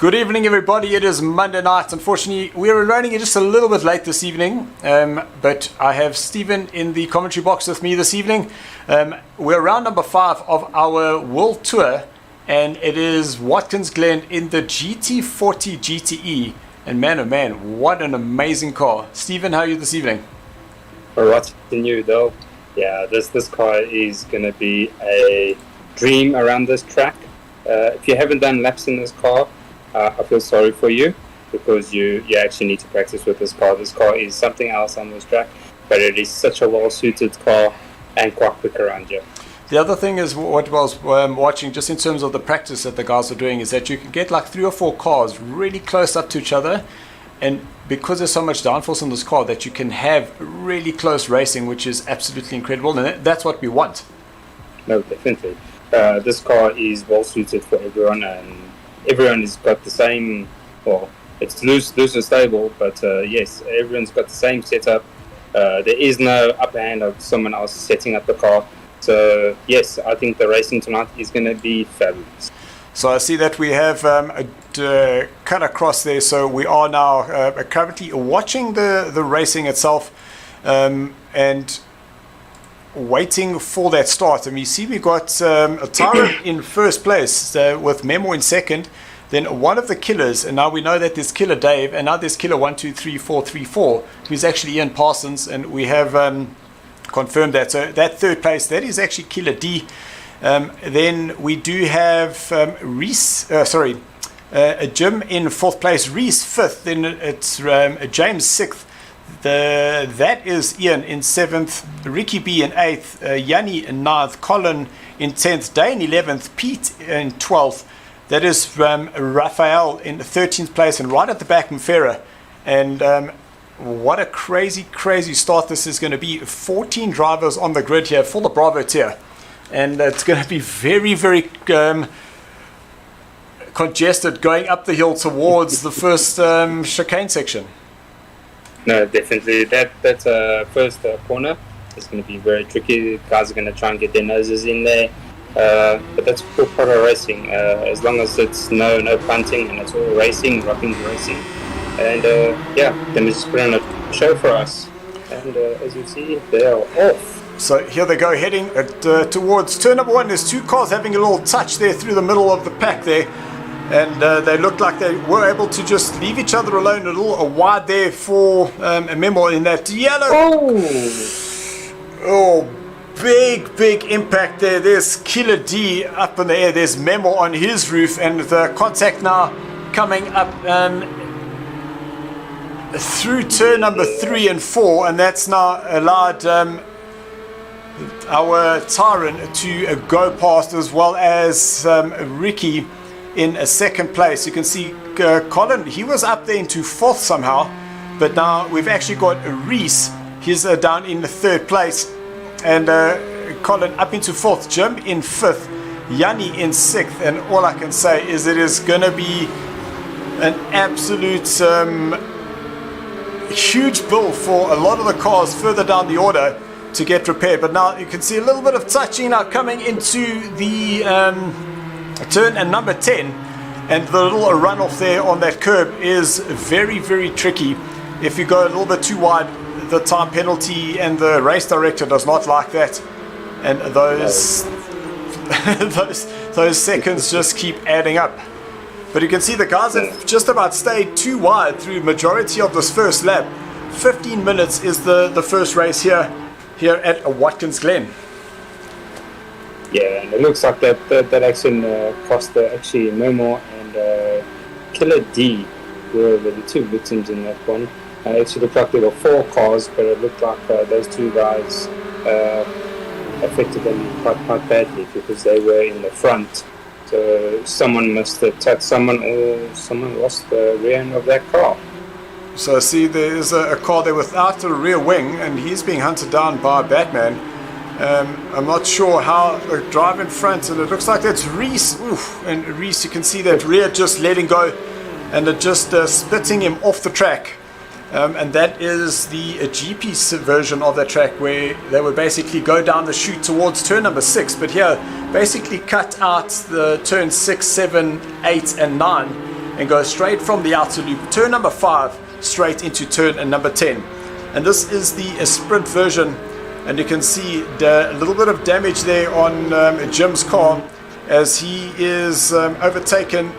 Good evening, everybody. It is Monday night. Unfortunately, we're running it just a little bit late this evening, but I have Stephen in the commentary box with me this evening. We're round number 5 of our World Tour, and it is Watkins Glen in the Ford GT GTE. And man, oh man, what an amazing car. Stephen, how are you this evening? All right, the new though. Yeah, this car is going to be a dream around this track. If you haven't done laps in this car, I feel sorry for you because you actually need to practice with this car. This car is something else on this track, but it is such a well-suited car and quite quick around you. The other thing is what I was watching just in terms of the practice that the guys are doing is that you can get like 3 or 4 cars really close up to each other, and because there's so much downforce in this car that you can have really close racing, which is absolutely incredible, and that's what we want. No, definitely. This car is well-suited for everyone, and everyone has got the same, well, it's loose and stable, but yes, everyone's got the same setup. There is no upper hand of someone else setting up the car. So yes, I think the racing tonight is going to be fabulous. So I see that we have cut across there, so we are now currently watching the racing itself and waiting for that start. And you see we got a Tyron in first place with Memo in second, then one of the killers, and now we know that there's Killer Dave, and now there's Killer 123434, who's actually Ian Parsons, and we have confirmed that. So that third place, that is actually Killer D. Then we do have Jim in fourth place, Reese fifth, then it's James sixth. That is Ian in 7th, Ricky B in 8th, Yanni in 9th, Colin in 10th, Dane 11th, Pete in 12th. That is Raphael in 13th place, and right at the back, Mfera. And what a crazy start this is going to be. 14 drivers on the grid here for the Bravo tier. And it's going to be very congested going up the hill towards the first chicane section. No, definitely. That first corner is going to be very tricky. Guys are going to try and get their noses in there. But that's a cool part of racing. As long as it's no punting and it's all racing, rocking racing. And yeah, then just put on a show for us. And as you see, they are off. So here they go, heading towards turn number 1. There's 2 cars having a little touch there through the middle of the pack there. And they looked like they were able to just leave each other alone a little wide there for a Memo in that yellow. Oh, big impact there. There's Killer D up in the air. There's Memo on his roof, and the contact now coming up through turn number 3 and 4, and that's now allowed our Tyron to go past, as well as Ricky in a second place. You can see Colin, he was up there into 4th somehow, but now we've actually got Reese, he's down in the 3rd place, and Colin up into 4th, Jim in 5th, Yanni in 6th, and all I can say is it is going to be an absolute huge bill for a lot of the cars further down the order to get repaired. But now you can see a little bit of touching now coming into the turn and number 10, and the little runoff there on that curb is very tricky. If you go a little bit too wide, the time penalty, and the race director does not like that, and those those seconds just keep adding up. But you can see the guys have just about stayed too wide through majority of this first lap. 15 minutes is the first race here at Watkins Glen. Yeah, and it looks like that accident cost actually Momo and Killer D were the 2 victims in that one. It actually looked like there were 4 cars, but it looked like those 2 guys affected them quite badly because they were in the front. So someone must have touched someone, or someone lost the rear end of that car. So see, there's a car there without a rear wing, and he's being hunted down by Batman. I'm not sure how the drive in front, and it looks like that's Reese. Oof, and Reese, you can see that rear just letting go, and it just splitting him off the track. And that is the GP version of that track, where they would basically go down the chute towards turn number 6, but here basically cut out the turn 6, 7, 8 and 9 and go straight from the outer loop, turn number 5, straight into turn number 10. And this is the sprint version, and you can see a little bit of damage there on Jim's car as he is overtaken.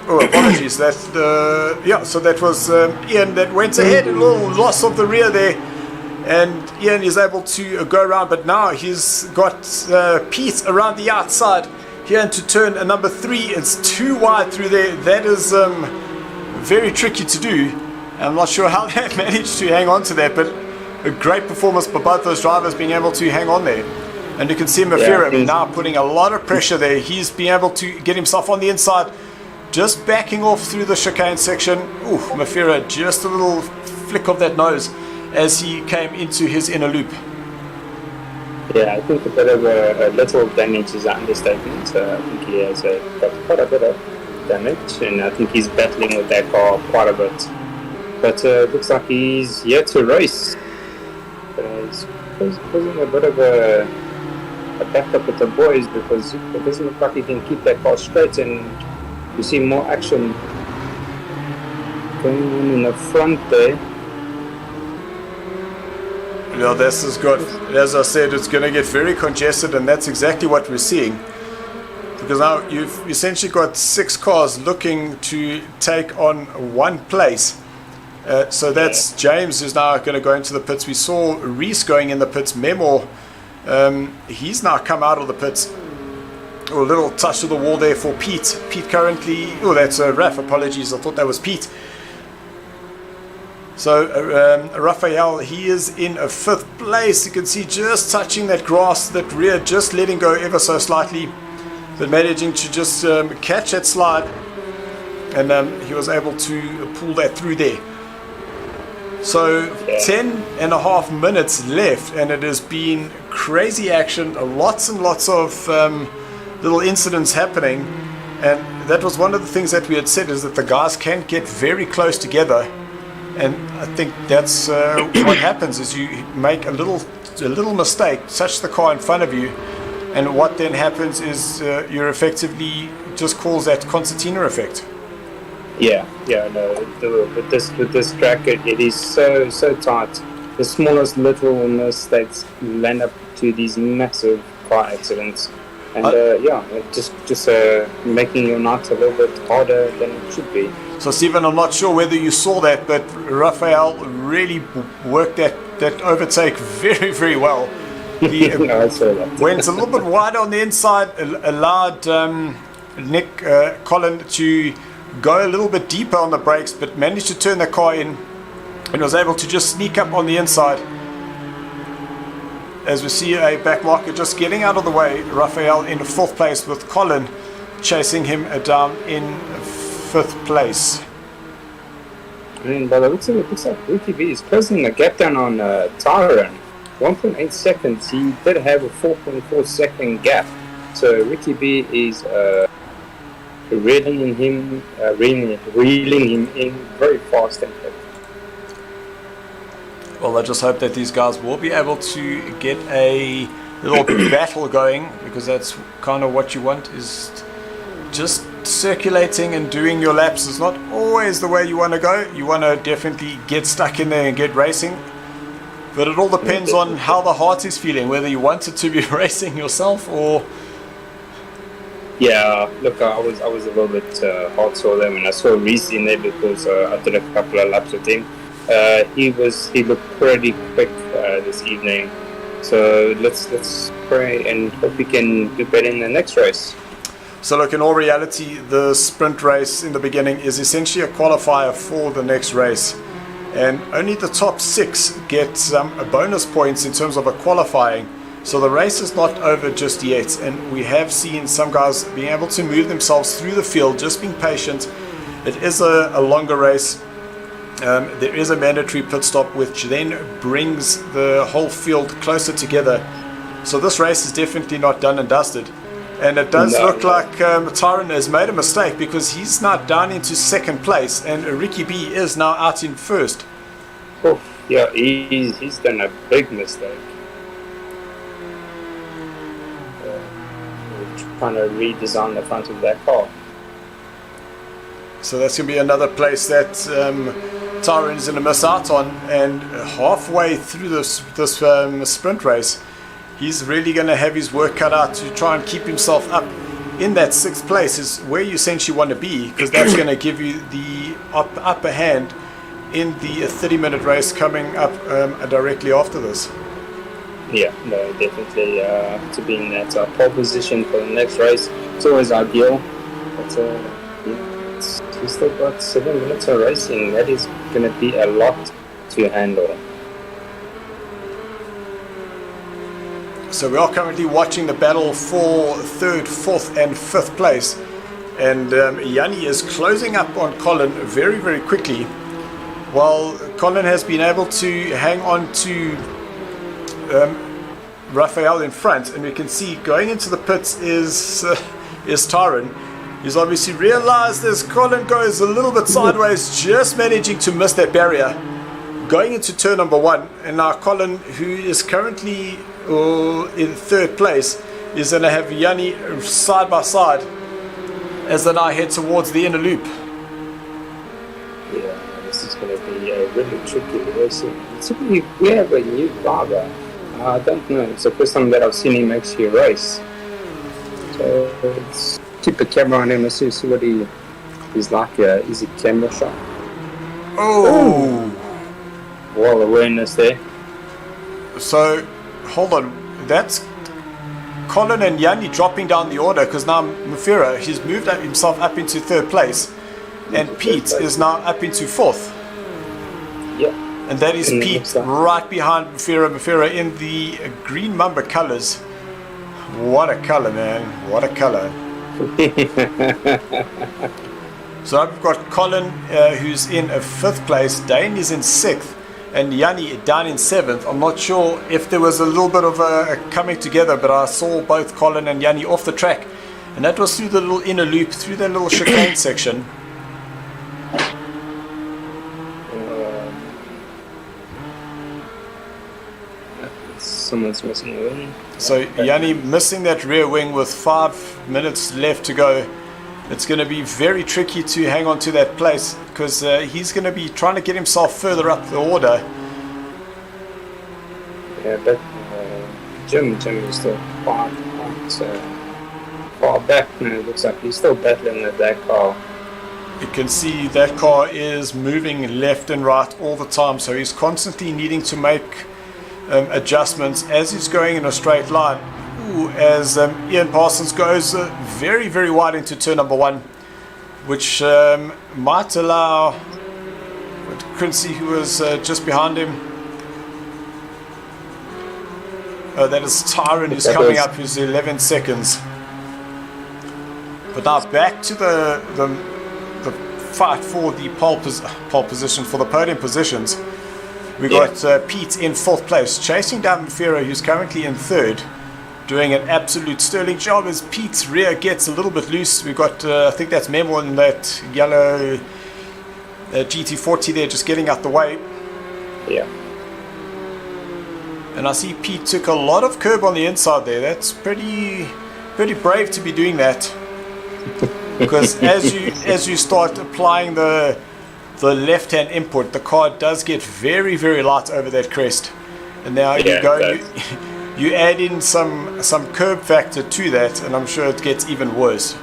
Oh, apologies. So that was Ian that went ahead. A little loss of the rear there, and Ian is able to go around. But now he's got Pete around the outside here into turn number 3. It's too wide through there. That is very tricky to do. I'm not sure how they managed to hang on to that, but a great performance by both those drivers being able to hang on there. And you can see Mafira now putting a lot of pressure there. He's being able to get himself on the inside, just backing off through the chicane section. Ooh, Mafira, just a little flick of that nose as he came into his inner loop. Yeah, I think a bit of a little damage is an understatement. I think he has got quite a bit of damage, and I think he's battling with that car quite a bit. But looks like he's here to race. He's causing a bit of a backup with the boys, because it doesn't look like he can keep that car straight, and you see more action going on in the front there. Yeah, this is good. As I said, it's going to get very congested, and that's exactly what we're seeing. Because now you've essentially got 6 cars looking to take on one place. So that's James who's now going to go into the pits. We saw Reese going in the pits. Memo, he's now come out of the pits. Oh, a little touch to the wall there for Pete. Pete currently... Oh, that's Raf. Apologies. I thought that was Pete. So Raphael, he is in a 5th place. You can see just touching that grass, that rear, just letting go ever so slightly, but managing to just catch that slide, and he was able to pull that through there. So 10.5 minutes left, and it has been crazy action, lots and lots of little incidents happening, and that was one of the things that we had said, is that the guys can get very close together. And I think that's what happens, is you make a little mistake, touch the car in front of you, and what then happens is you're effectively just cause that concertina effect. No, with this track, it is so tight. The smallest little mistakes land up to these massive car accidents, and just making your night a little bit harder than it should be. So Stephen, I'm not sure whether you saw that, but Raphael really worked that overtake very, very well. He I saw that. went a little bit wide on the inside, allowed Colin to go a little bit deeper on the brakes, but managed to turn the car in and was able to just sneak up on the inside. As we see a back marker just getting out of the way, Raphael in 4th place with Colin chasing him down in 5th place. I mean, by the looks of it, looks like Ricky B is closing the gap down on Tyron. 1.8 seconds. He did have a 4.4 second gap. So Ricky B is reeling him in very fast and quick. Well, I just hope that these guys will be able to get a little battle going, because that's kind of what you want, is just circulating and doing your laps is not always the way you want to go. You want to definitely get stuck in there and get racing, but it all depends on how the heart is feeling, whether you want it to be racing yourself or... Yeah, look, I was a little bit heart sore there when I saw Reese in there, because I did a couple of laps with him. He looked pretty quick this evening, so let's pray and hope we can do better in the next race. So look, in all reality, the sprint race in the beginning is essentially a qualifier for the next race, and only the top 6 get bonus points in terms of a qualifying. So the race is not over just yet, and we have seen some guys being able to move themselves through the field, just being patient. It is a longer race. There is a mandatory pit stop, which then brings the whole field closer together. So this race is definitely not done and dusted. And it does look like Tyron has made a mistake, because he's now down into 2nd place, and Ricky B is now out in 1st. Oh, yeah, he's done a big mistake. Trying to redesign the front of that car. So that's going to be another place that Tyron is going to miss out on. And halfway through this sprint race, he's really going to have his work cut out to try and keep himself up in that 6th place is where you essentially want to be, because that's going to give you the upper hand in the 30-minute race coming up directly after this. Yeah, no, definitely to be in that pole position for the next race, it's always ideal. But we still got 7 minutes of racing. That is going to be a lot to handle. So we are currently watching the battle for 3rd, 4th and 5th place. And Yanni is closing up on Colin very, very quickly, while Colin has been able to hang on to Raphael in front. And we can see going into the pits is Tyron. He's obviously realized as Colin goes a little bit sideways, just managing to miss that barrier, going into turn number 1. And now Colin, who is currently in 3rd place, is going to have Yanni side by side as they now head towards the inner loop. Yeah, this is going to be a really tricky race. We have a new driver. I don't know, it's the first time that I've seen him actually race. So let's keep the camera on him and see what he's like. Is he camera shot? Oh! Well, awareness there. So, hold on. That's Colin and Yanni dropping down the order, because now Mufira, he's moved himself up into 3rd place. And Pete is now up into 4th. Yeah. And that is Pete right behind Mufira in the green Mamba colours. What a colour, man. What a colour. So I've got Colin, who's in 5th place. Dane is in 6th. And Yanni down in 7th. I'm not sure if there was a little bit of a coming together, but I saw both Colin and Yanni off the track. And that was through the little inner loop, through that little chicane section. Someone's missing a wing. So Yanni missing that rear wing with 5 minutes left to go. It's going to be very tricky to hang on to that place, because he's going to be trying to get himself further up the order. Yeah, but Jim is still far back now. It looks like he's still battling with that car. You can see that car is moving left and right all the time, so he's constantly needing to make adjustments as he's going in a straight line. As Ian Parsons goes very, very wide into turn number 1, which might allow Quincy, who was just behind him. That is Tyron, who's coming up, who's 11 seconds. But now back to the fight for the pole position, for the podium positions. We got Pete in 4th place, chasing down Mufira, who's currently in 3rd, doing an absolute sterling job as Pete's rear gets a little bit loose. We've got, I think that's Memo in that yellow GT40 there, just getting out the way. Yeah. And I see Pete took a lot of curb on the inside there. That's pretty brave to be doing that. Because as you start applying the left-hand input, the car does get very, very light over that crest. And now you add in some curb factor to that, and I'm sure it gets even worse.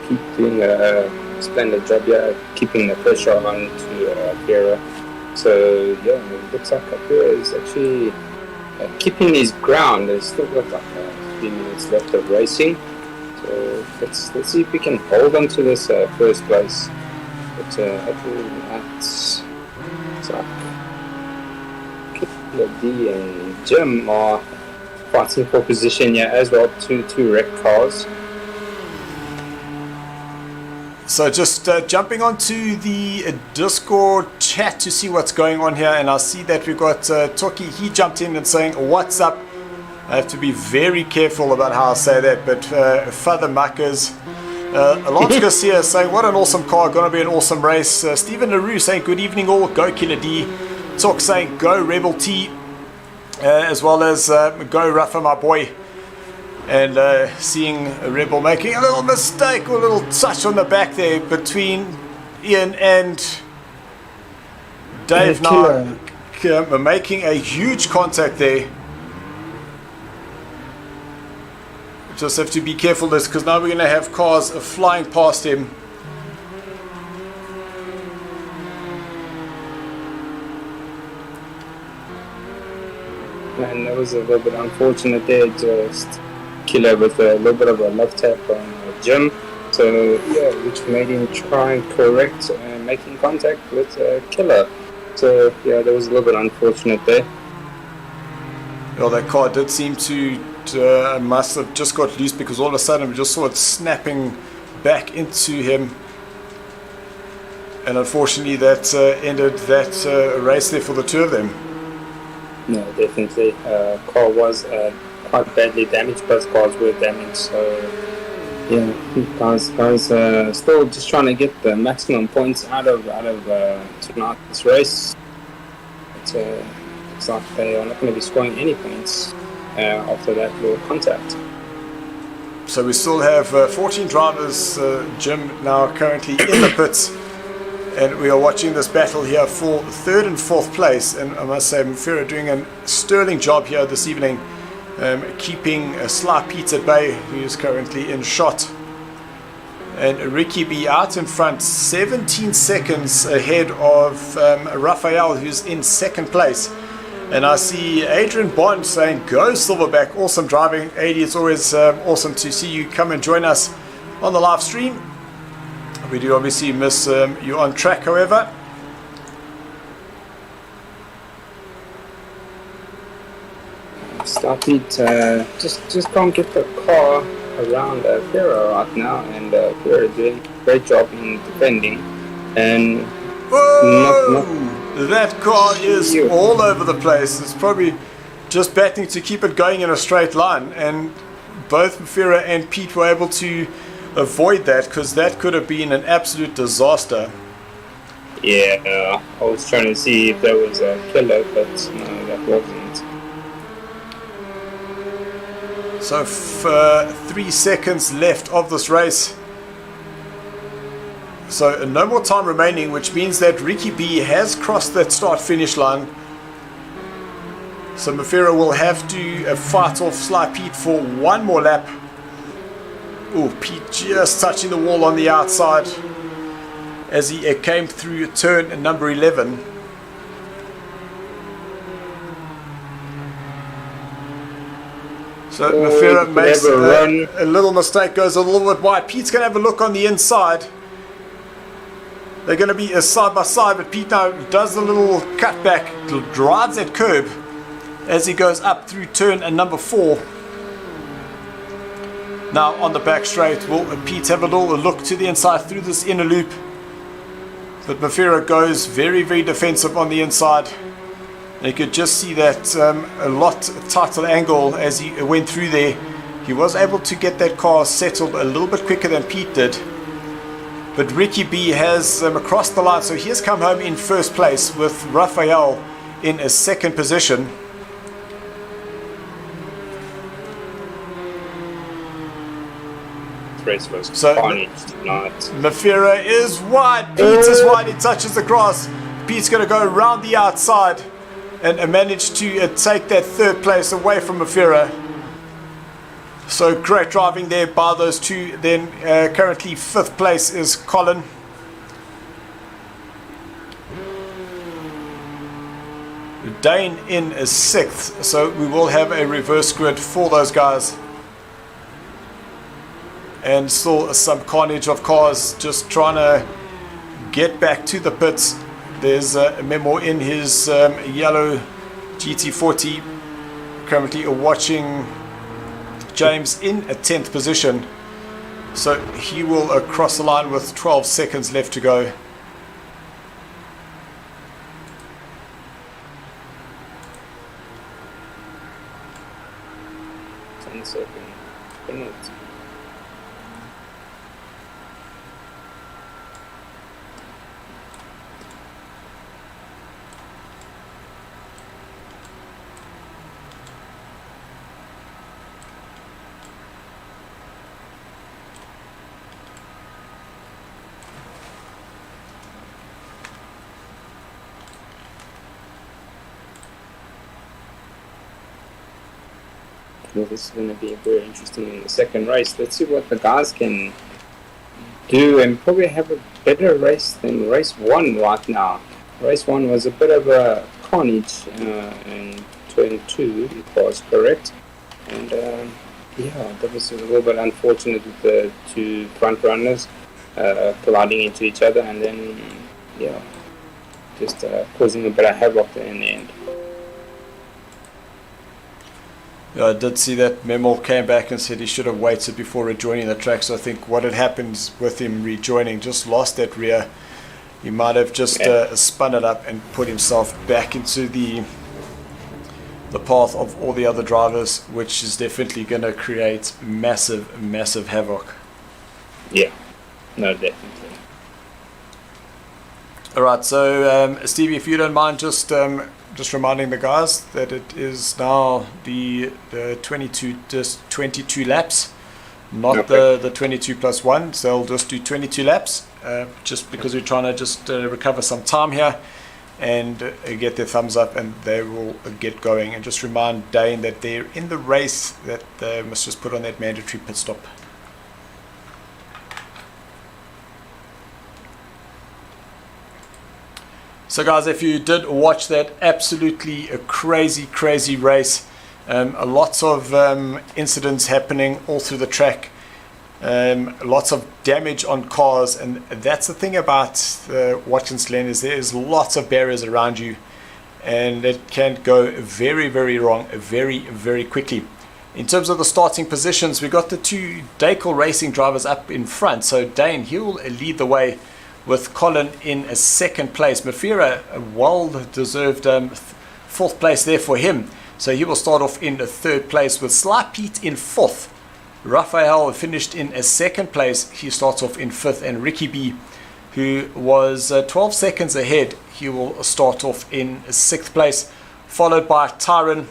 Keep doing a splendid job here, keeping the pressure on to Akira. So yeah, it looks like Akira is actually keeping his ground. There's still got like 3 minutes left of racing. So let's see if we can hold on to this 1st place. But hopefully that's like D and Jim are fighting for position here as well. Two wrecked cars. So just jumping onto the Discord chat to see what's going on here, and I see that we've got Toki. He jumped in and saying, "What's up?" I have to be very careful about how I say that, but Father Muckers. Alonso Garcia saying, "What an awesome car, gonna be an awesome race." Stephen LaRue saying, "Good evening all, go Killer D." Talk saying, "Go Rebel T," as well as "Go Rafa, my boy." And seeing a Rebel making a little mistake or a little touch on the back there between Ian and Dave now, making a huge contact there. Just have to be careful this, because now we're going to have cars flying past him. And that was a little bit unfortunate there, just Killer with a little bit of a left tap on Jim. So yeah, which made him try and correct making contact with Killer. So yeah, that was a little bit unfortunate there. Well, that car did seem to must have just got loose, because all of a sudden we just saw it snapping back into him. And unfortunately that ended that race there for the two of them. No, definitely. Car was quite badly damaged. Both cars were damaged. So yeah, guys, still just trying to get the maximum points out of tonight's race. It looks like they are not going to be scoring any points after that little contact. So we still have 14 drivers, Jim now currently in the pits, and we are watching this battle here for third and fourth place. And I must say, Mufira doing a sterling job here this evening, keeping Sly Pete at bay, who is currently in shot. And Ricky B out in front, 17 seconds ahead of Raphael, who's in second place. And I see Adrian Bond saying, "Go Silverback, awesome driving." AD, it's always awesome to see you come and join us on the live stream. We do obviously miss you on track, however. Started just can't get the car around Ferro right now, and Ferro doing a great job in defending. And that car is all over the place. It's probably just battling to keep it going in a straight line, and both Mufira and Pete were able to avoid that, because that could have been an absolute disaster. Yeah, I was trying to see if there was a killer, but no, that wasn't. So 3 seconds left of this race. So no more time remaining, which means that Ricky B has crossed that start-finish line. So Mufira will have to fight off Sly Pete for one more lap. Oh, Pete just touching the wall on the outside as he came through turn number 11. So Mufira makes a little mistake, goes a little bit wide. Pete's going to have a look on the inside. They're going to be side by side, but Pete now does a little cutback, drives that curb as he goes up through turn number 4. Now on the back straight, will Pete have a little look to the inside through this inner loop? But Mufira goes very, very defensive on the inside. You could just see that a lot tighter angle as he went through there. He was able to get that car settled a little bit quicker than Pete did. But Ricky B has crossed the line, so he has come home in first place with Raphael in a second position. Race was so Mufira is wide, Pete is wide, he touches the grass. Pete's going to go around the outside and manage to take that third place away from Mufira. So great driving there by those two. Then currently fifth place is Colin. Dane in is sixth, so we will have a reverse grid for those guys. And still some carnage of cars just trying to get back to the pits. There's a Memo in his yellow GT40 currently watching James in a 10th position. So he will cross the line with 12 seconds left to go. Well, this is going to be very interesting in the second race. Let's see what the guys can do and probably have a better race than race 1 right now. Race 1 was a bit of a carnage in turn 2, if I was correct. And yeah, that was a little bit unfortunate with the two front runners colliding into each other, and then yeah, just causing a bit of havoc there in the end. Yeah, I did see that Memel came back and said he should have waited before rejoining the track. So I think what had happened with him rejoining, just lost that rear. He might have just spun it up and put himself back into the path of all the other drivers, which is definitely going to create massive havoc. Yeah, no, definitely. All right, so Stevie, if you don't mind, just reminding the guys that it is now the 22 laps, not the 22 plus 1. So they'll just do 22 laps, just because we're trying to just recover some time here and get their thumbs up, and they will get going. And just remind Dane that they're in the race, that they must just put on that mandatory pit stop. So guys, if you did watch that, absolutely a crazy race. Lots of incidents happening all through the track. Lots of damage on cars, and that's the thing about Watkins Glen, is there is lots of barriers around you, and it can go very wrong very quickly. In terms of the starting positions, we got the two Dacol Racing drivers up in front. So Dane, he'll lead the way with Colin in a second place. Mafira, a well-deserved fourth place there for him. So he will start off in a third place with Sly Pete in fourth. Raphael finished in a second place. He starts off in fifth. And Ricky B, who was 12 seconds ahead, he will start off in sixth place. Followed by Tyron.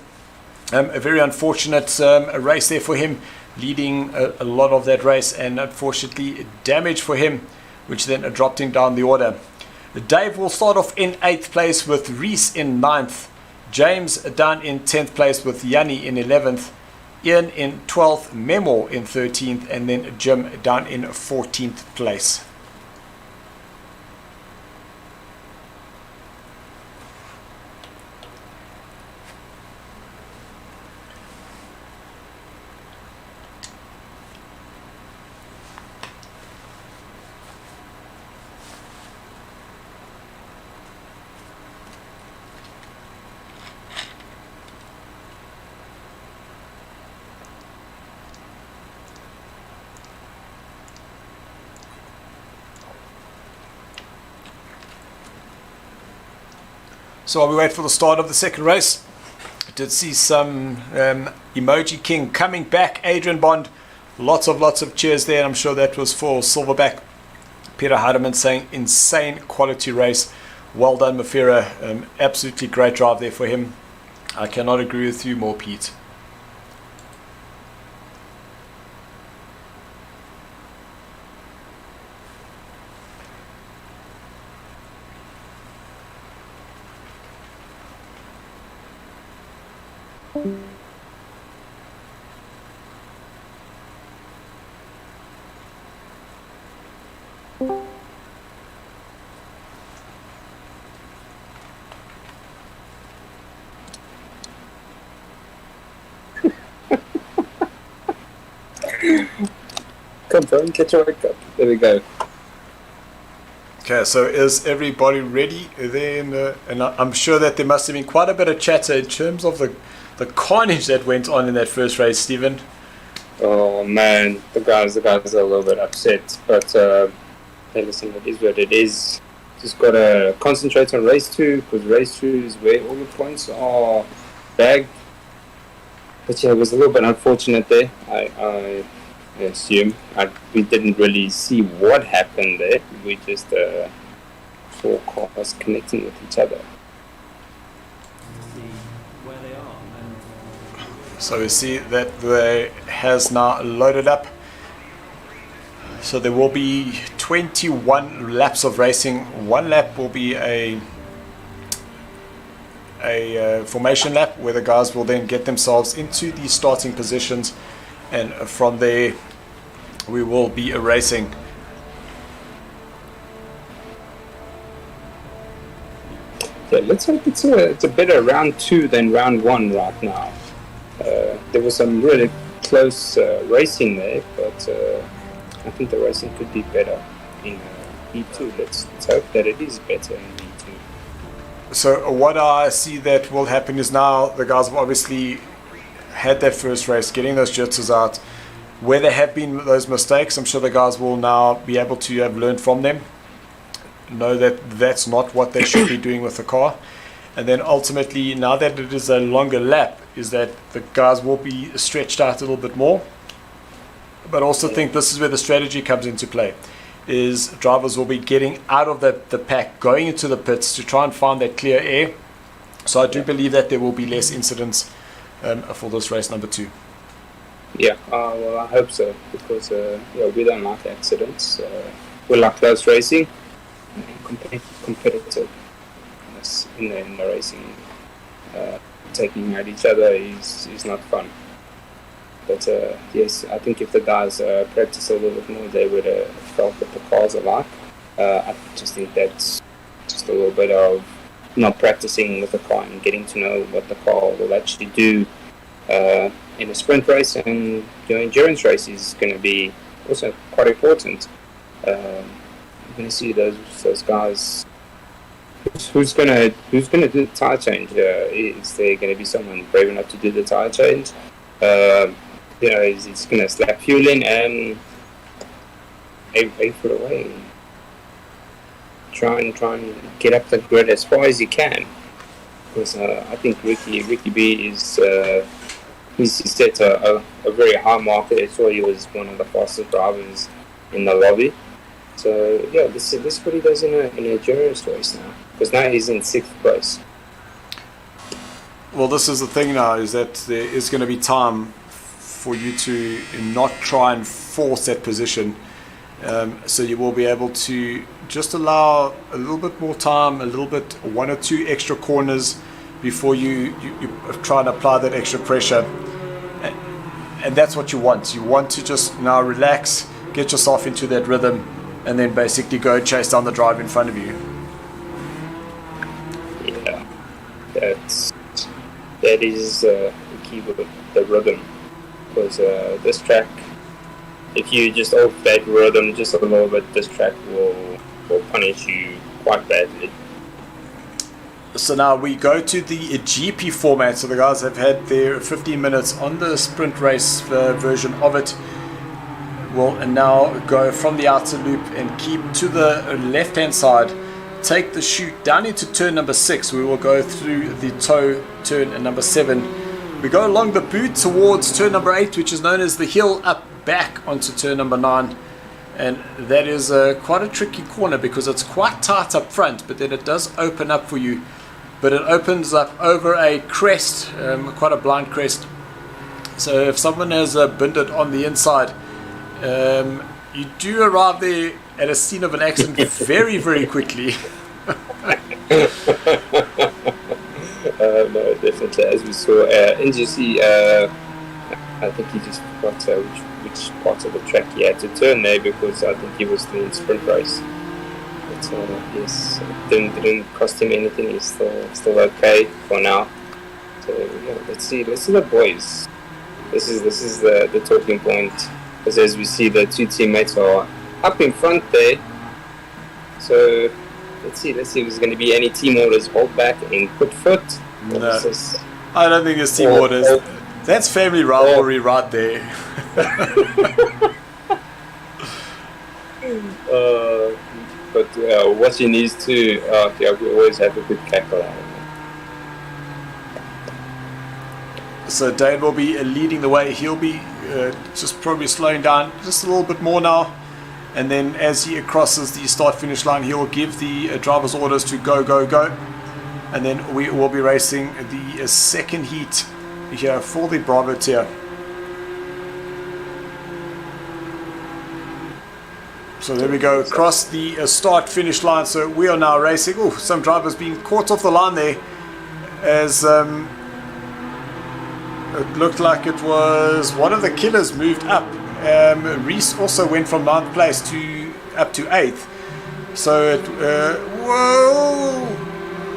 A very unfortunate race there for him, leading a lot of that race, and unfortunately damage for him, which then dropped him down the order. Dave will start off in 8th place with Reese in 9th. James down in 10th place with Yanni in 11th. Ian in 12th, Memo in 13th, and then Jim down in 14th place. So while we wait for the start of the second race, I did see some Emoji King coming back. Adrian Bond, lots of cheers there. I'm sure that was for Silverback. Peter Hardeman saying insane quality race. Well done, Mafira. Absolutely great drive there for him. I cannot agree with you more, Pete. Come on, get your wake up. There we go. Okay, so is everybody ready there? And I'm sure that there must have been quite a bit of chatter in terms of the carnage that went on in that first race, Stephen. Oh man, the guys are a little bit upset, but hey, listen, it is what it is. Just gotta concentrate on race 2, because race 2 is where all the points are bagged. But yeah, it was a little bit unfortunate there. I assume we didn't really see what happened there. We just saw cars connecting with each other. So we see that they has now loaded up. So there will be 21 laps of racing. One lap will be a a formation lap where the guys will then get themselves into the starting positions, and from there we will be racing. Yeah, let's hope it's a better round 2 than round 1 right now. There was some really close racing there, but I think the racing could be better in V2. Let's hope that it is better in V2. So what I see that will happen is now the guys have obviously had that first race, getting those jitters out. Where there have been those mistakes, I'm sure the guys will now be able to have learned from them, know that that's not what they should be doing with the car. And then ultimately, now that it is a longer lap, is that the guys will be stretched out a little bit more. But also think this is where the strategy comes into play, is drivers will be getting out of the pack, going into the pits to try and find that clear air. So I do believe that there will be less incidents for this race number 2. Yeah, well, I hope so, because we don't like accidents. We like close racing, competitive in the racing. Taking at each other is not fun. But yes, I think if the guys practice a little bit more, they would have felt what the cars are like. I just think that's just a little bit of not practicing with the car and getting to know what the car will actually do in a sprint race, and your endurance race is going to be also quite important. You're going to see those guys. Who's gonna do the tire change? Is there going to be someone brave enough to do the tire change? It's going to slap fuel in and aim for the way. Try and get up the grid as far as you can, because I think Ricky B is he's set a very high mark. I saw he was one of the fastest drivers in the lobby. So yeah, this is what he does in an endurance race now, because now he's in 6th place. Well, this is the thing now, is that there is going to be time for you to not try and force that position. So you will be able to just allow a little bit more time, a little bit, 1 or 2 extra corners before you try and apply that extra pressure. And that's what you want. You want to just now relax, get yourself into that rhythm, and then basically go chase down the drive in front of you. Yeah, that is the key with the rhythm, because this track, if you just off that rhythm just a little bit, this track will punish you quite badly. So now we go to the GP format. So the guys have had their 15 minutes on the sprint race version of it. Will now go from the outer loop and keep to the left hand side, take the chute down into turn number 6. We will go through the toe turn and number 7. We go along the boot towards turn number 8, which is known as the hill, up back onto turn number 9. And that is quite a tricky corner, because it's quite tight up front, but then it does open up for you. But it opens up over a crest, quite a blind crest. So if someone has binned it on the inside, you do arrive there at a scene of an accident very, very quickly. No, definitely. As we saw, NGC, I think he just forgot which part of the track he had to turn there, because I think he was still in sprint race. But yes, didn't cost him anything. He's still okay for now. So yeah, let's see the boys. This is the talking point. Because as we see, the 2 teammates are up in front there. So let's see if there's going to be any team orders hold back and put foot. No, I don't think there's team orders. That's family rivalry right there. But what he needs to, we always have a good cackle out of it. So Dane will be leading the way. He'll be just probably slowing down just a little bit more now. And then as he crosses the start-finish line, he will give the driver's orders to go, go, go. And then we will be racing the second heat here for the Bravo tier. So there we go, across the start-finish line. So we are now racing. Oh, some drivers being caught off the line there. as it looked like it was one of the killers moved up. Reese also went from 9th place to up to 8th. So it, whoa!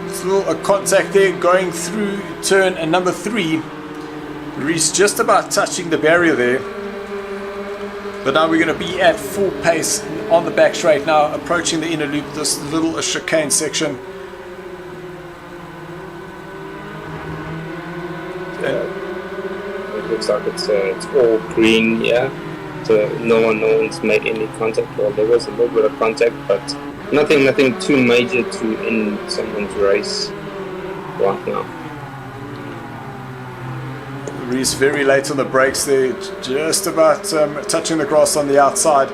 It's a contact there going through turn number 3. Reese just about touching the barrier there. But now we're going to be at full pace on the back straight now, approaching the inner loop, this little chicane section. It looks like it's all green, yeah. So no one's made any contact. Well, there was a little bit of contact, but nothing too major to end someone's race right now. Reese very late on the brakes there, just about touching the grass on the outside.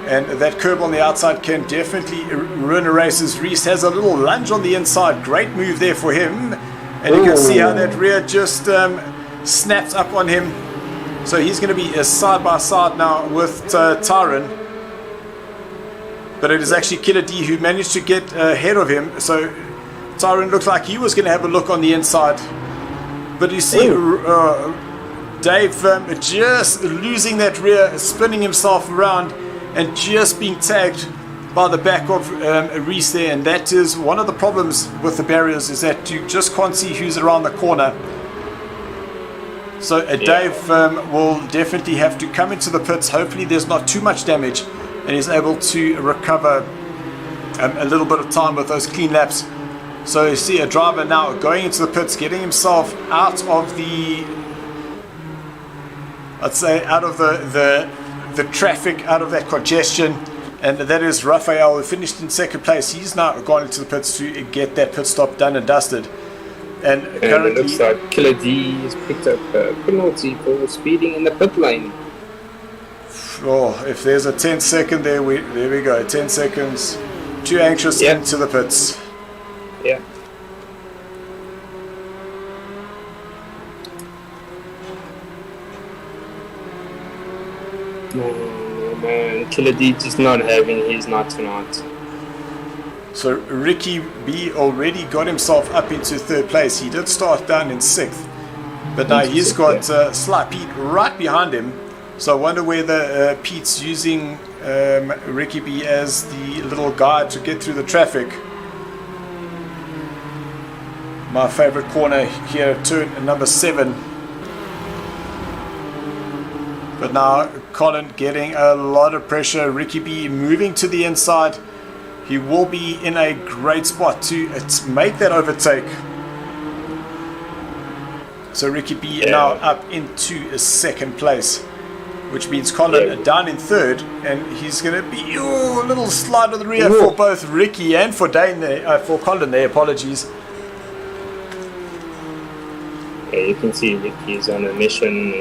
And that curb on the outside can definitely ruin a race, as Reese has a little lunge on the inside. Great move there for him. And you can see how that rear just snaps up on him. So he's going to be side by side now with Tyron. But it is actually Killer D who managed to get ahead of him. So Tyron looked like he was going to have a look on the inside. But you see Dave just losing that rear, spinning himself around and just being tagged by the back of Reese there. And that is one of the problems with the barriers, is that you just can't see who's around the corner. So Dave will definitely have to come into the pits. Hopefully there's not too much damage and he's able to recover a little bit of time with those clean laps. So you see a driver now going into the pits, getting himself out of the, I'd say, out of the traffic, out of that congestion. And that is Raphael, who finished in 2nd place. He's now gone into the pits to get that pit stop done and dusted. And currently, it looks like Killer D has picked up a penalty for speeding in the pit lane. Oh, if there's a 10-second there we go. 10 seconds. Too anxious into the pits. Yeah. Man, Killer D just not having his night tonight. So Ricky B already got himself up into 3rd place. He did start down in 6th, but now he's got Sly Pete right behind him. So I wonder whether Pete's using Ricky B as the little guide to get through the traffic. My favorite corner here, turn number 7. But now Colin getting a lot of pressure. Ricky B moving to the inside. He will be in a great spot to make that overtake. So Ricky B now up into 2nd place, which means Colin down in 3rd, and he's going to be a little slide of the rear for both Ricky and for Dane there, for Colin there. Apologies. Yeah, you can see Ricky's on a mission.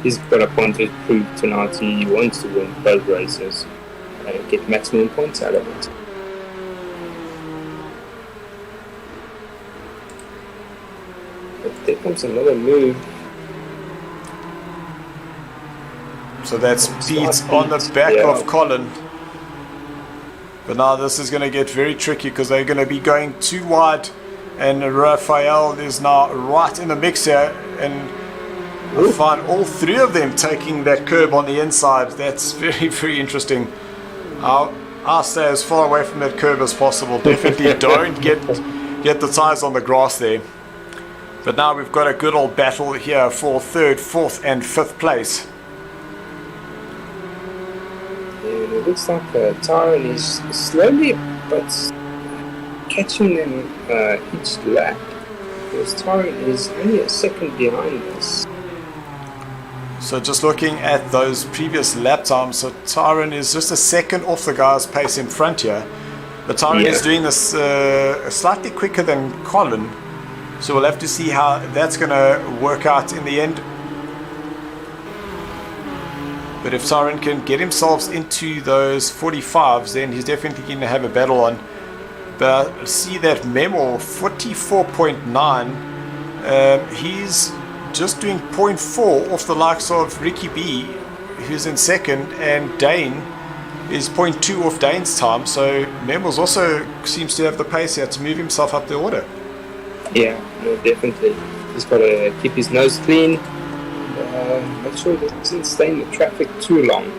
He's got a point to prove tonight. He wants to win both races and get maximum points out of it. But there comes another move. So that's Pete on the back of Colin. But now this is going to get very tricky because they're going to be going too wide. And Raphael is now right in the mix here. And I find all 3 of them taking that curb on the inside. That's very, very interesting. I'll stay as far away from that curb as possible. Definitely don't get the tires on the grass there. But now we've got a good old battle here for 3rd, 4th and 5th place. And it looks like Tyron is slowly but catching them each lap. Because Tyron is only a second behind us. So just looking at those previous lap times, so Tyron is just a second off the guy's pace in front here. But Tyron is doing this slightly quicker than Colin. So we'll have to see how that's going to work out in the end. But if Tyron can get himself into those 45s, then he's definitely going to have a battle on. But I see that Memo 44.9, he's just doing 0.4 off the likes of Ricky B, who's in 2nd, and Dane is 0.2 off Dane's time. So Memos also seems to have the pace here to move himself up the order. Yeah, no, definitely. He's got to keep his nose clean. Make sure he doesn't stay in the traffic too long.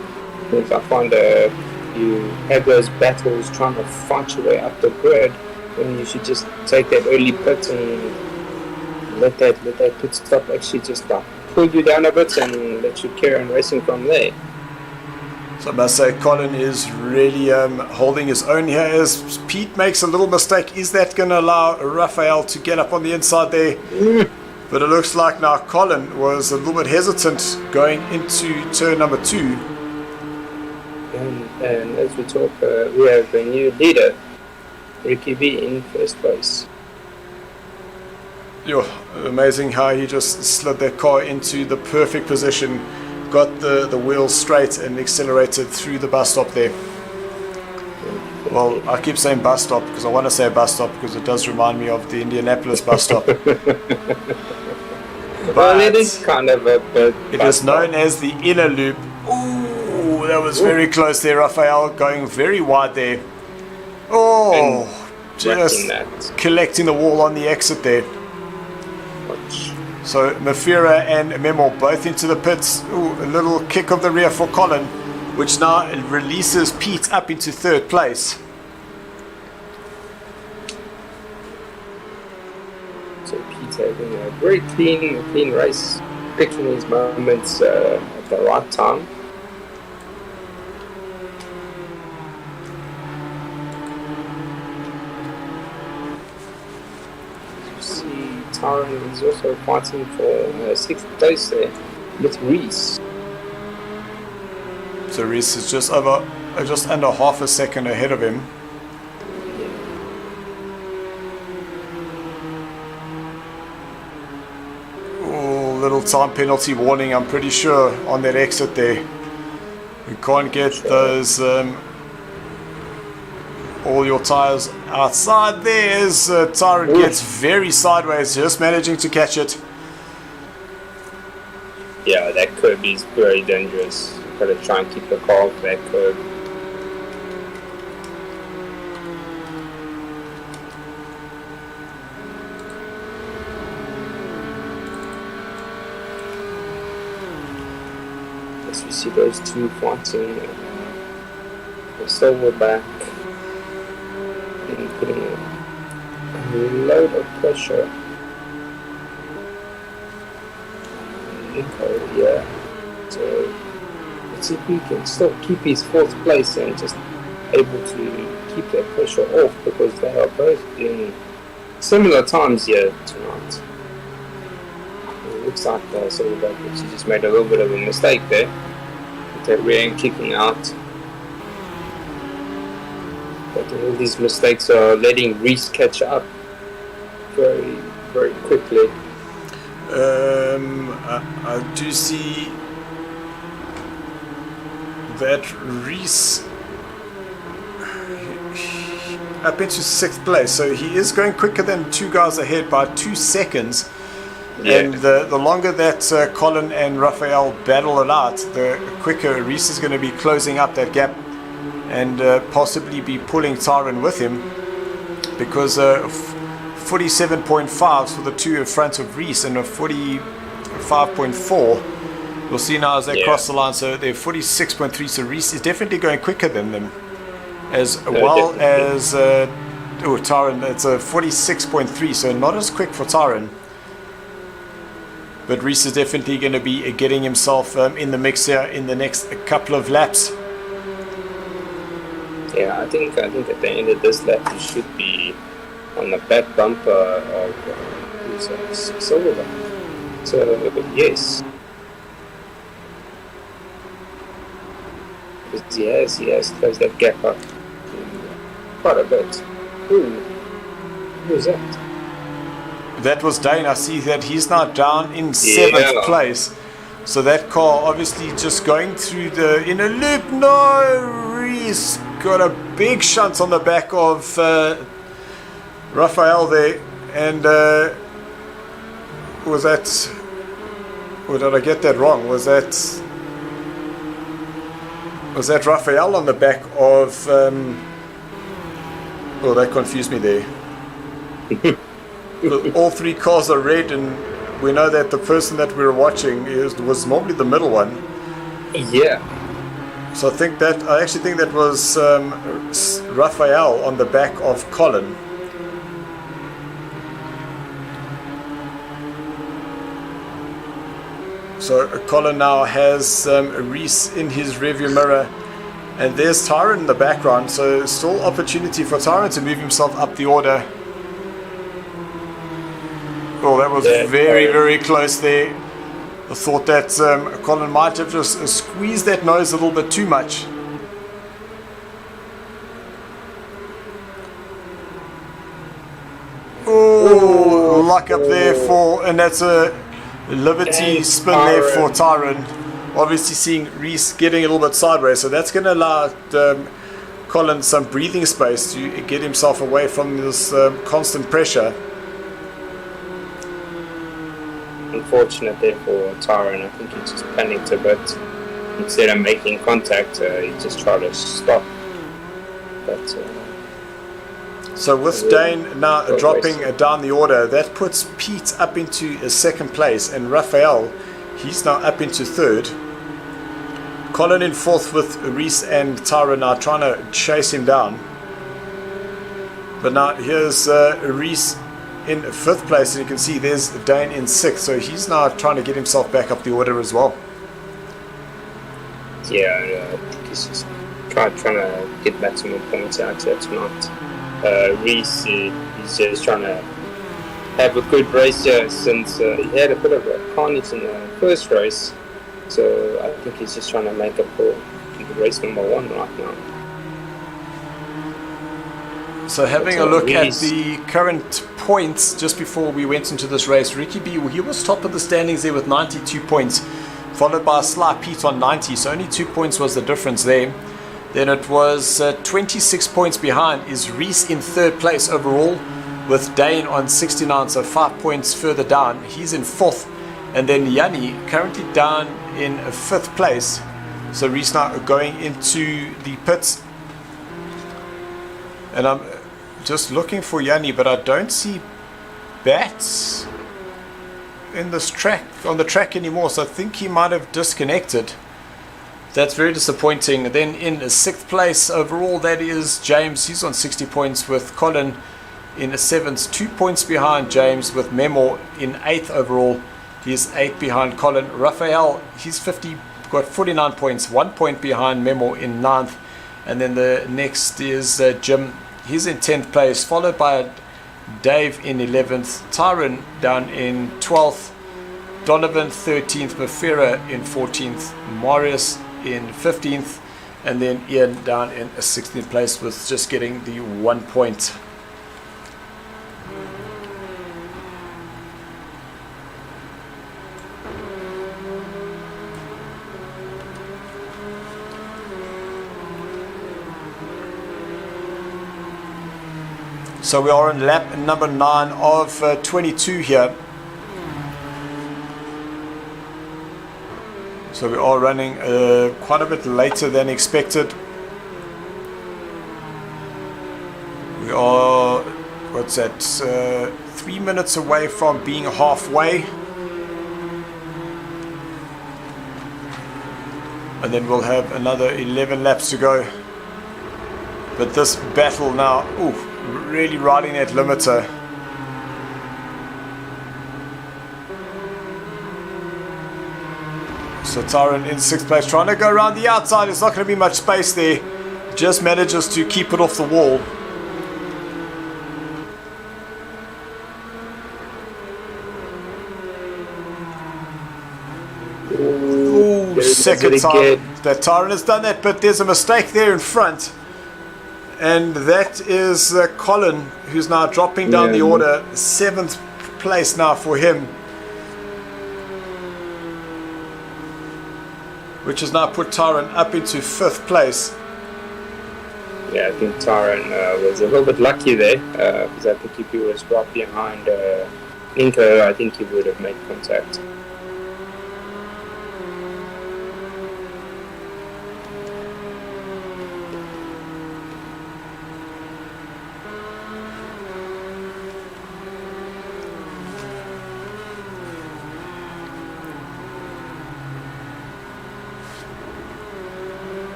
Because I find you have those battles trying to fight your way up the grid, when you should just take that early pit and let that pit stop actually just pull you down a bit and let you carry on racing from there. So I must say Colin is really holding his own here as Pete makes a little mistake. Is that going to allow Raphael to get up on the inside there? But it looks like now Colin was a little bit hesitant going into turn number 2. And as we talk, we have a new leader, Ricky B, in first place. Amazing how he just slid that car into the perfect position, got the wheels straight and accelerated through the bus stop there. Well, I keep saying bus stop because I want to say bus stop because it does remind me of the Indianapolis bus stop. Well, it is kind of a it is known as the inner loop. Ooh, that was very close there, Raphael, going very wide there. Oh, just collecting the wall on the exit there. So Mafira and Memo both into the pits. Ooh, a little kick of the rear for Colin, which now releases Pete up into 3rd place. So Pete having a very clean race, picking his moments at the right time. Tyron is also fighting for 6th place there with Reese. So Reese is just under half a second ahead of him. Oh, little time penalty warning, I'm pretty sure, on that exit there. We can't get those all your tires outside there as Tyron gets very sideways, just managing to catch it. Yeah, that curb is very dangerous. You've got to try and keep the car off that curb. As we see those two fighting, the silverback and putting a load of pressure. Nico, yeah. So let's see if he can still keep his 4th place and just able to keep that pressure off, because they are both in similar times here tonight. It looks like Silverback actually just made a little bit of a mistake there with that rear end kicking out. But all these mistakes are letting Reese catch up very, very quickly. I do see that Reese up into 6th place, so he is going quicker than 2 guys ahead by 2 seconds. Yeah. And the longer that Colin and Raphael battle it out, the quicker Reese is going to be closing up that gap and possibly be pulling Tyron with him, because 47.5s for the two in front of Reese and a 45.4. We'll see now as they cross the line. So they're 46.3. So Reese is definitely going quicker than them, as well as Tyron. It's a 46.3, so not as quick for Tyron. But Reese is definitely going to be getting himself in the mix here in the next couple of laps. Yeah, I think at the end of this lap you should be on the back bumper of Silver. So yes, he has closed that gap up quite a bit. Who's that? That was Dane. I see that he's now down in 7th place. So that car obviously just going through the inner loop. No, Reese got a big shunt on the back of Raphael there. And was that... Or did I get that wrong? Was that Raphael on the back of... Oh, that confused me there. All three cars are red, and we know that the person that we were watching was normally the middle one. Yeah. So I actually think that was Raphael on the back of Colin. So Colin now has Reese in his rearview mirror, and there's Tyron in the background, so still opportunity for Tyron to move himself up the order. Oh, that was very close there. I thought that Colin might have just squeezed that nose a little bit too much. Oh, luck up there and that's a Liberty spin there for Tyron. Obviously seeing Reese getting a little bit sideways, so that's going to allow Colin some breathing space to get himself away from this constant pressure. Unfortunate there for Tyron. I think he just panicked a bit. Instead of making contact, he just tried to stop. But so with Dane now dropping down the order, that puts Pete up into a second place, and Raphael, he's now up into third. Colin in fourth with Reese and Tyron now trying to chase him down. But now here's Reese in fifth place, and you can see there's Dane in sixth, so he's now trying to get himself back up the order as well. Yeah, I think he's just trying to get maximum points out here tonight. Reese, he's just trying to have a good race here since he had a bit of a carnage in the first race, so I think he's just trying to make up for race number one right now. So having a look at the current points just before we went into this race, Ricky B, he was top of the standings there with 92 points, followed by Sly Pete on 90, so only 2 points was the difference there. Then it was 26 points behind is Reese in third place overall with Dane on 69, so 5 points further down. He's in fourth, and then Yanni currently down in fifth place. So Reese now going into the pits, and I'm just looking for Yanni, but I don't see Bats in this on the track anymore, so I think he might have disconnected. That's very disappointing. Then in sixth place overall, that is James. He's on 60 points with Colin in seventh, 2 points behind James with Memo in eighth overall. He's 8 behind Colin. Raphael, he's got 49 points, 1 point behind Memo in ninth. And then the next is Jim. He's in 10th place, followed by Dave in 11th, Tyron down in 12th, Donovan 13th, Mafira in 14th, Marius in 15th, and then Ian down in 16th place with just getting the 1 point. So we are on lap number 9 of 22 here. So we are running quite a bit later than expected. We are, 3 minutes away from being halfway. And then we'll have another 11 laps to go. But this battle now, really riding that limiter. So Tyron in 6th place, trying to go around the outside. There's not going to be much space there. Just manages to keep it off the wall. Ooh, second time that Tyron has done that, but there's a mistake there in front. And that is Colin, who's now dropping down the order. 7th place now for him, which has now put Tyron up into 5th place. Yeah, I think Tyron was a little bit lucky there, because I think if he was right behind Inco, I think he would have made contact.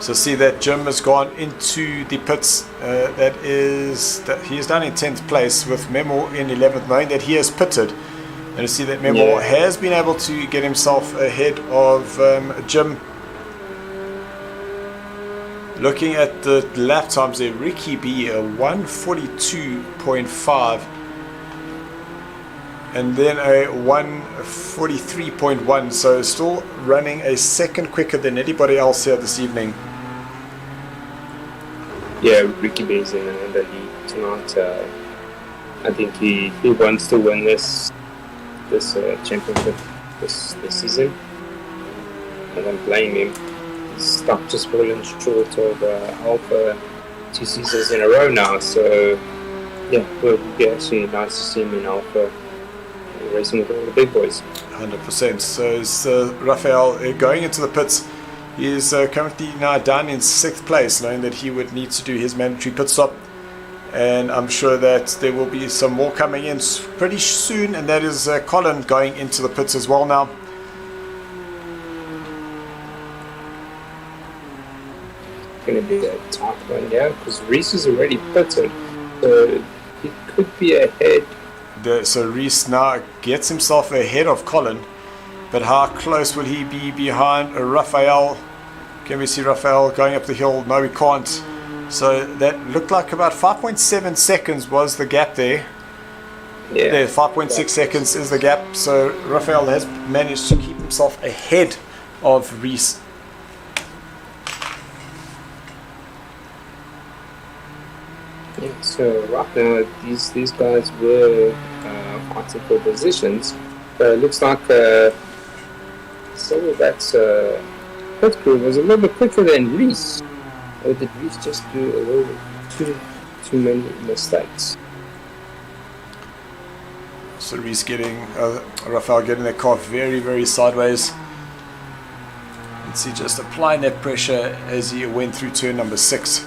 So see that Jim has gone into the pits. He is down in 10th place with Memo in 11th, knowing that he has pitted. And you see that Memo has been able to get himself ahead of Jim. Looking at the lap times there, Ricky B, a 142.5. And then a 143.1, so still running a second quicker than anybody else here this evening. Yeah, Ricky B is in the lead tonight. I think he wants to win this championship this season. I don't blame him. He's stuck just falling short of Alpha 2 seasons in a row now. So yeah, it would be actually nice to see him in Alpha. Racing with all the big boys. 100%. So is Raphael going into the pits. He is currently now down in 6th place, knowing that he would need to do his mandatory pit stop. And I'm sure that there will be some more coming in pretty soon, and that is Colin going into the pits as well now. It's going to be a tight one, yeah, because Reese is already pitted, so he could be ahead. So Reese now gets himself ahead of Colin, but how close will he be behind Raphael? Can we see Raphael going up the hill? No, we can't. So that looked like about 5.7 seconds was the gap there. Yeah. There, 5.6 seconds is the gap. So Raphael has managed to keep himself ahead of Reese. Yeah, so right now these guys were fighting for positions, but it looks like Silverback's pit crew was a little bit quicker than Reese. Or did Reese just do a little too many mistakes? So Reese getting Raphael getting their car very, very sideways. Let's see, just applying that pressure as he went through turn number 6.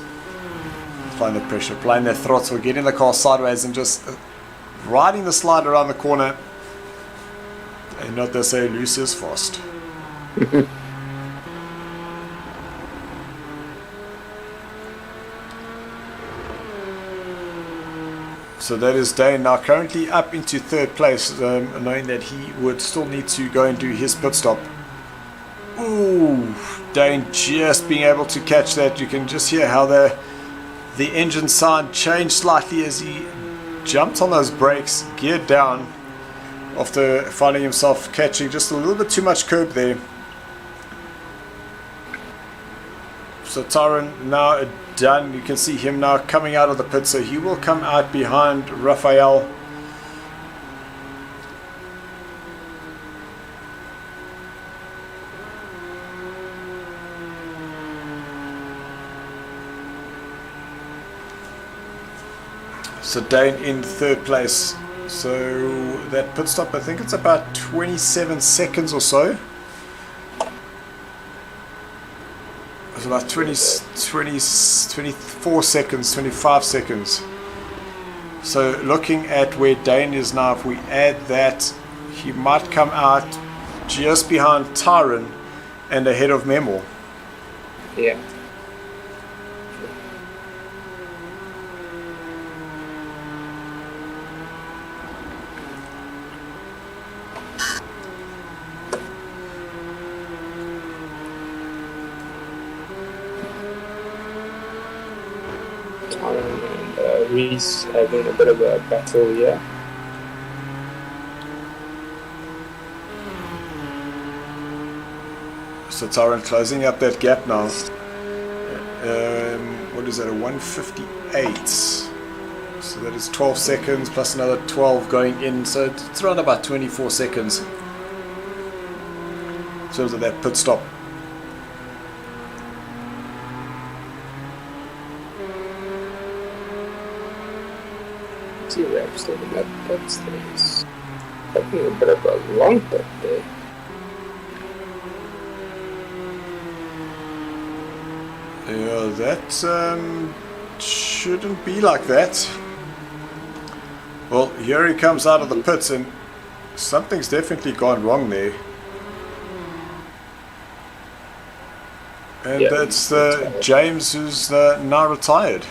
Applying the pressure, applying that throttle, getting the car sideways and just riding the slide around the corner. And not they say loose is fast. So that is Dane now currently up into 3rd place, knowing that he would still need to go and do his pit stop. Ooh, Dane just being able to catch that. You can just hear how the engine sound changed slightly as he jumped on those brakes, geared down after finding himself catching just a little bit too much curb there. So Tyron now done. You can see him now coming out of the pit, so he will come out behind Raphael. So Dane in 3rd place. So that pit stop, I think it's about 27 seconds or so. It's about 24 seconds, 25 seconds. So looking at where Dane is now, if we add that, he might come out just behind Tyron and ahead of Memo. Yeah. And Reese having a bit of a battle here. So Tyron closing up that gap now. What is that, a 158? So that is 12 seconds plus another 12 going in. So it's around about 24 seconds in terms of that pit stop. T-Rex taking that pit stays. Taking a bit of a long pit there. Yeah, that shouldn't be like that. Well, here he comes out of the pits and something's definitely gone wrong there. And Yeah, that's retired. James, who's now retired.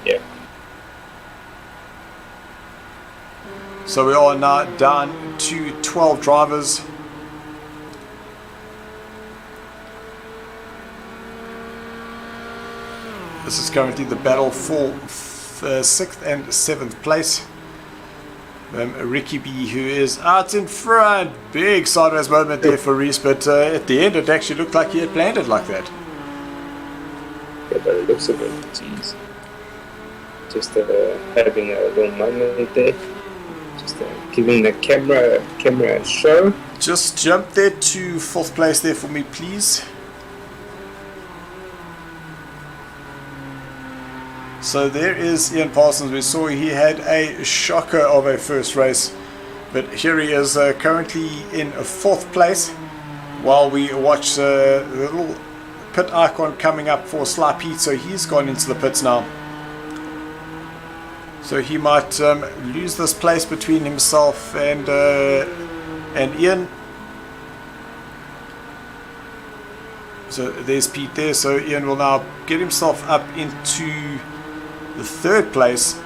Yeah. So we are now down to 12 drivers. This is currently the battle for 6th and 7th place. Ricky B, who is out in front. Big sideways moment there for Reese, but at the end it actually looked like he had planned it like that. Yeah, but it looks a bit geez. Just having a little moment there. Just giving the camera a show. Just jump there to 4th place there for me, please. So there is Ian Parsons. We saw he had a shocker of a first race, but here he is currently in 4th place while we watch the little pit icon coming up for Sly Pete. So he's gone into the pits now. So he might lose this place between himself and Ian. So there's Pete there. So Ian will now get himself up into the 3rd place,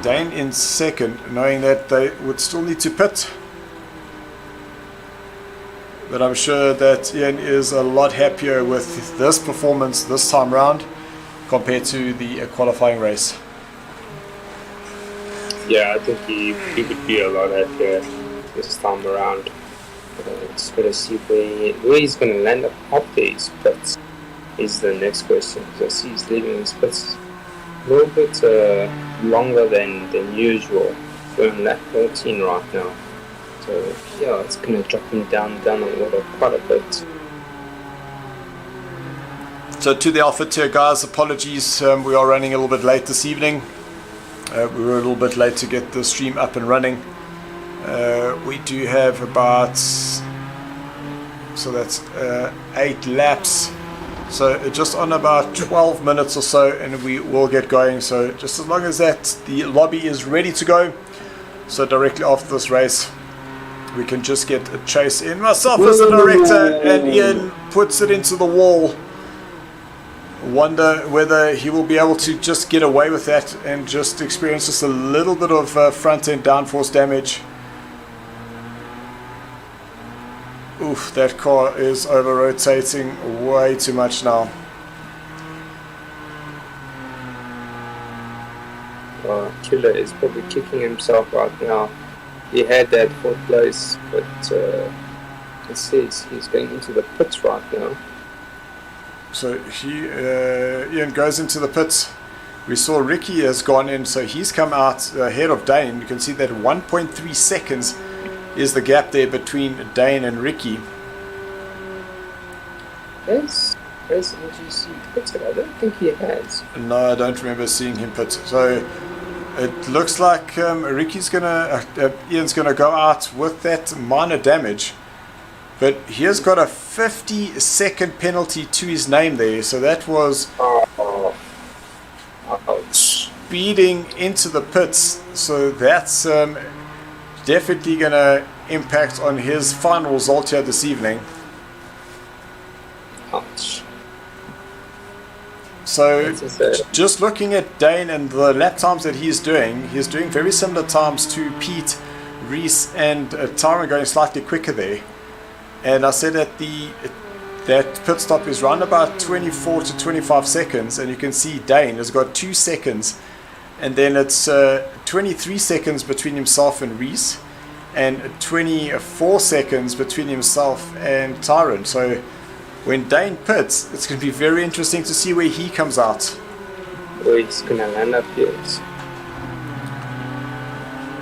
Dane in 2nd, knowing that they would still need to pit. But I'm sure that Ian is a lot happier with this performance this time round compared to the qualifying race. Yeah, I think he would be a lot happier this time around. Just got to see where he's going to land up after his pits is the next question. I see he's leaving his pits a little bit longer than usual. We're on lap 14 right now. So yeah, it's going to drop him down the water quite a bit. So to the Alpha Tier guys, apologies, we are running a little bit late this evening. We were a little bit late to get the stream up and running. We do have about, so that's 8 laps. So just on about 12 minutes or so and we will get going. So just as long as that the lobby is ready to go. So directly after this race we can just get a chase in. Myself as the director and Ian puts it into the wall. Wonder whether he will be able to just get away with that and just experience just a little bit of front end downforce damage. Oof, that car is over rotating way too much now. Killer is probably kicking himself right now. He had that 4th place, but it says he's going into the pits right now. So Ian goes into the pits. We saw Ricky has gone in, so he's come out ahead of Dane. You can see that 1.3 seconds is the gap there between Dane and Ricky. Has NGC pitted? I don't think he has. No, I don't remember seeing him pit. So it looks like Ian's gonna go out with that minor damage, but he has got a 50-second penalty to his name there. So that was speeding into the pits. So that's definitely gonna impact on his final result here this evening. Ouch. So just looking at Dane and the lap times that he's doing very similar times to Pete, Reese and Tyron, going slightly quicker there. And I said that that pit stop is around about 24 to 25 seconds, and you can see Dane has got 2 seconds, and then it's 23 seconds between himself and Reese, and 24 seconds between himself and Tyron. So when Dane pits, it's going to be very interesting to see where he comes out. Where he's going to land up here.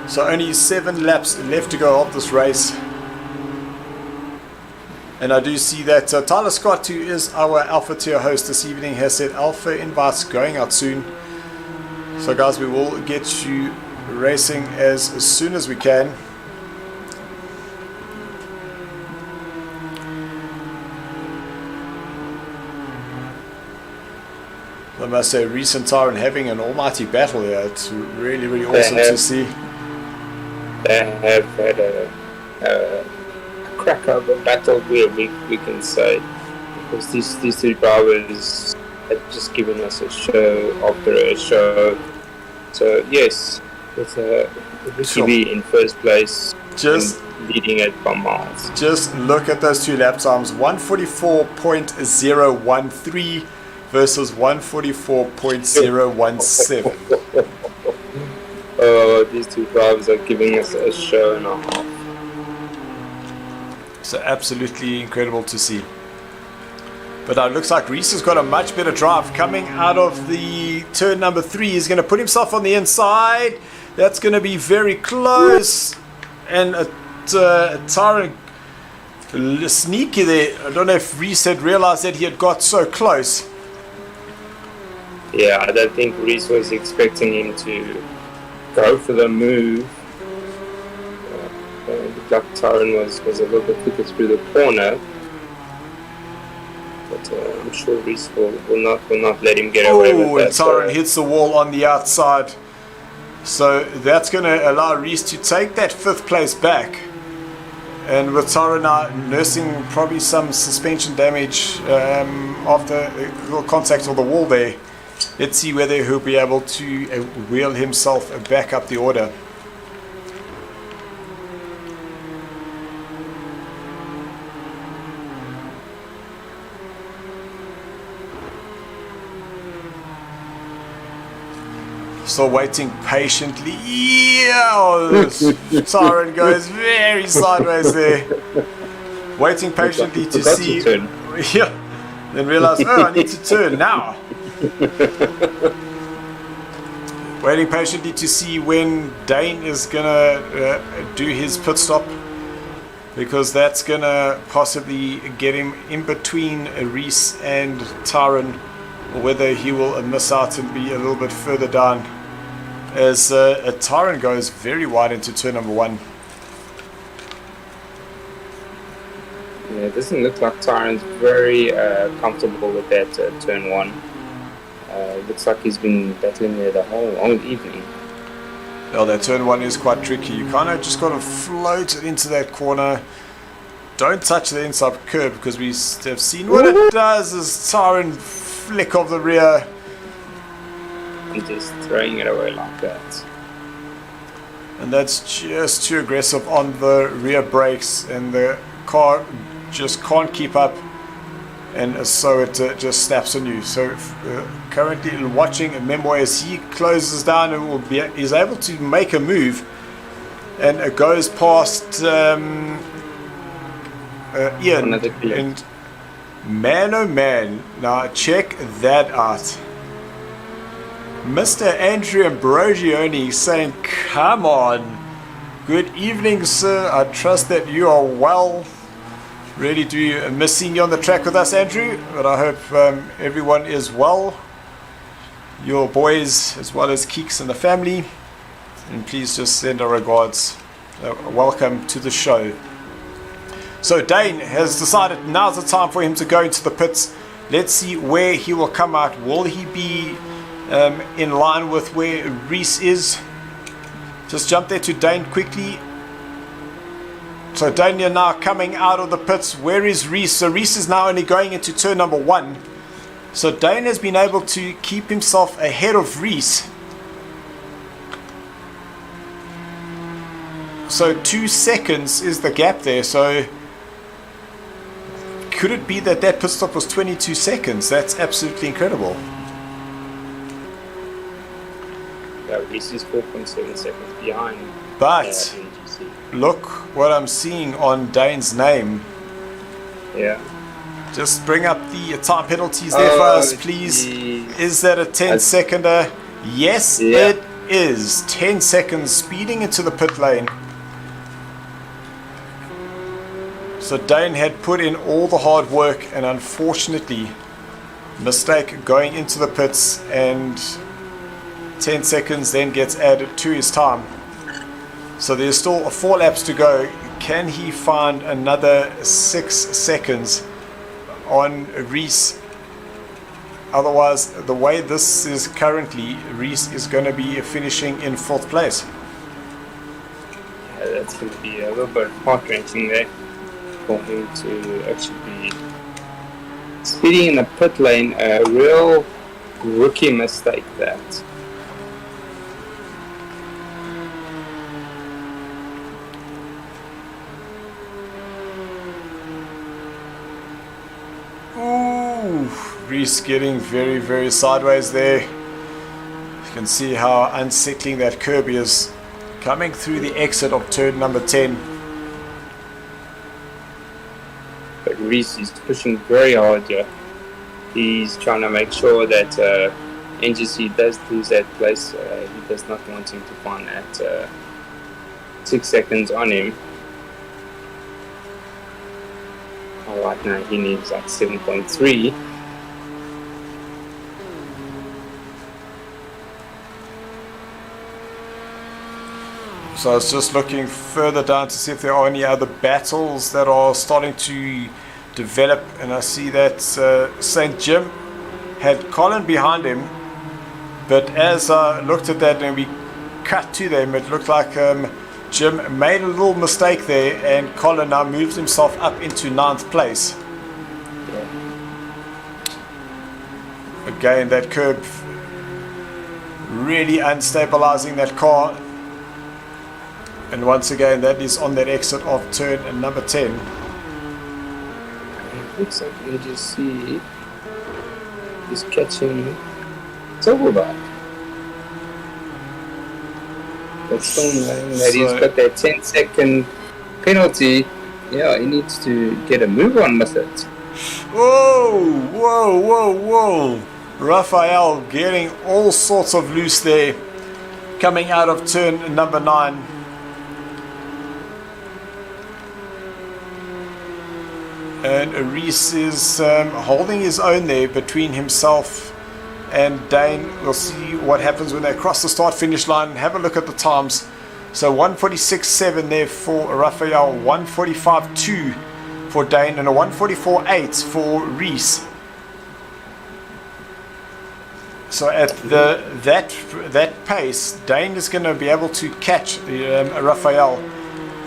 So only 7 laps left to go of this race. And I do see that Tyler Scott, who is our Alpha Tier host this evening, has said Alpha invites going out soon. So guys, we will get you racing as soon as we can. I must say, Reese and Tyron having an almighty battle here. It's really, really awesome to see. They have had a crack of a battle, we can say. because these two drivers have just given us a show after a show. So yes, with Ricky B in first place, just leading it by miles. Just look at those 2 lap times: 144.013 versus 144.017. Oh, these two drivers are giving us a show and a half. So absolutely incredible to see. But it looks like Reese has got a much better drive coming out of the turn number 3. He's going to put himself on the inside. That's going to be very close. And Tyron sneaky there. I don't know if Reese had realized that he had got so close. Yeah, I don't think Reese was expecting him to go for the move. The Black Tyron was a little bit quicker through the corner. But I'm sure Reese will not let him get away with that. Tyron hits the wall on the outside. So that's going to allow Reese to take that 5th place back. And with Tyron now nursing probably some suspension damage after a little contact on the wall there, let's see whether he'll be able to wheel himself back up the order. Still waiting patiently. Yeah, Tyron goes very sideways there. Waiting patiently to see. Yeah. Then realize, I need to turn now. Waiting patiently to see when Dane is gonna do his pit stop, because that's gonna possibly get him in between Reese and Tyron, or whether he will miss out and be a little bit further down, as Tyron goes very wide into turn number 1. Yeah, it doesn't look like Tyron's very comfortable with that turn 1. Looks like he's been battling there the whole evening. Well, that turn 1 is quite tricky. You kind of just got to float into that corner. Don't touch the inside curb, because we have seen what it does as Tyron flick of the rear. And just throwing it away like that. And that's just too aggressive on the rear brakes, and the car just can't keep up, and so it just snaps on you. So currently watching Memoir as he closes down and is able to make a move, and it goes past Ian, and man oh man, now check that out. Mr. Andrew Ambrosioni saying, come on. Good evening, sir. I trust that you are well. Really do miss seeing you on the track with us, Andrew. But I hope everyone is well. Your boys, as well as Keeks and the family. And please just send our regards. Welcome to the show. So Dane has decided now's the time for him to go into the pits. Let's see where he will come out. Will he be in line with where Reese is? Just jump there to Dane quickly. So Dane, you're now coming out of the pits. Where is Reese? So Reese is now only going into turn number 1. So Dane has been able to keep himself ahead of Reese. So 2 seconds is the gap there. So could it be that that pit stop was 22 seconds? That's absolutely incredible. Yeah, Reese is 4.7 seconds behind. But look what I'm seeing on Dane's name. Yeah. Just bring up the time penalties there for us, please. Geez. Is that a 10-seconder? Yes, yeah. It is. 10 seconds speeding into the pit lane. So Dane had put in all the hard work, and unfortunately, mistake going into the pits, and 10 seconds then gets added to his time. So there's still 4 laps to go. Can he find another 6 seconds on Reese? Otherwise, the way this is currently, Reese is going to be finishing in 4th place. Yeah, that's going to be a little bit heart-wrenching there for him to actually be Speeding in the pit lane, a real rookie mistake that. Ooh, Reese getting very, very sideways there. You can see how unsettling that curb is coming through the exit of turn number 10. But Reese is pushing very hard here. He's trying to make sure that NGC does lose that place. He does not want him to find that 6 seconds on him. Right now he needs like 7.3. So I was just looking further down to see if there are any other battles that are starting to develop, and I see that St. Jim had Colin behind him, but as I looked at that and we cut to them, it looked like Jim made a little mistake there, and Colin now moves himself up into 9th place. Again, that curb really unstabilizing that car. And once again, that is on that exit of turn number 10. It looks like NGC is catching Silverback. That's still knowing that he's got that 10-second penalty. Yeah, he needs to get a move on with it. Whoa, whoa, whoa, whoa. Raphael getting all sorts of loose there, coming out of turn number 9. And Reese is holding his own there between himself and Dane. We'll see what happens when they cross the start-finish line. Have a look at the times. So 1:46.7 there for Raphael, 1:45.2 for Dane, and a 1:44.8 for Reese. So at that pace, Dane is going to be able to catch Raphael.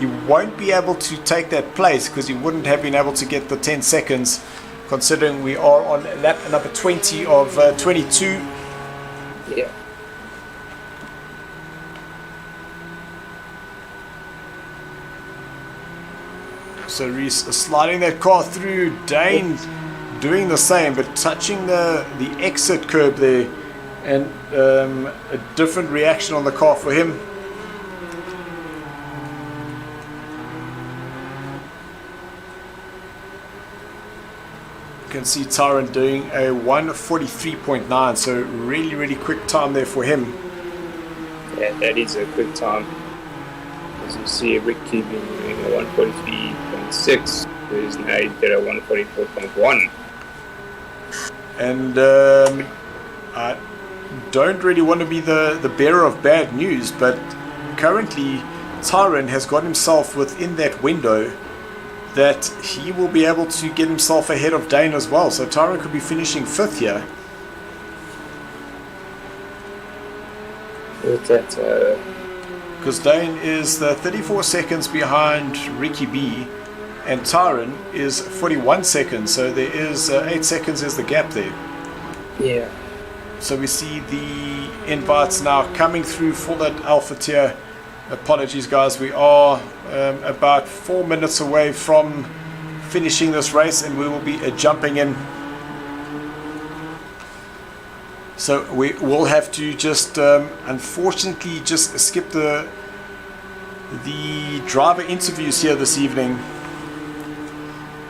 He won't be able to take that place because he wouldn't have been able to get the 10 seconds, considering we are on lap number 20 of 22. Yeah. So Reese sliding that car through, Dane doing the same, but touching the exit curb there, and a different reaction on the car for him. You can see Tyron doing a 1:43.9, so really, really quick time there for him. Yeah, that is a quick time. As you see, Ricky doing a 1:43.6, whereas now he did a 1:44.1. And I don't really want to be the bearer of bad news, but currently Tyron has got himself within that window that he will be able to get himself ahead of Dane as well. So Tyron could be finishing 5th here. With that, because Dane is 34 seconds behind Ricky B, and Tyron is 41 seconds. So there is 8 seconds is the gap there. yeah. So we see the invites now coming through for that Alpha tier. Apologies guys, we are about 4 minutes away from finishing this race, and we will be jumping in. So we will have to just unfortunately just skip the driver interviews here this evening.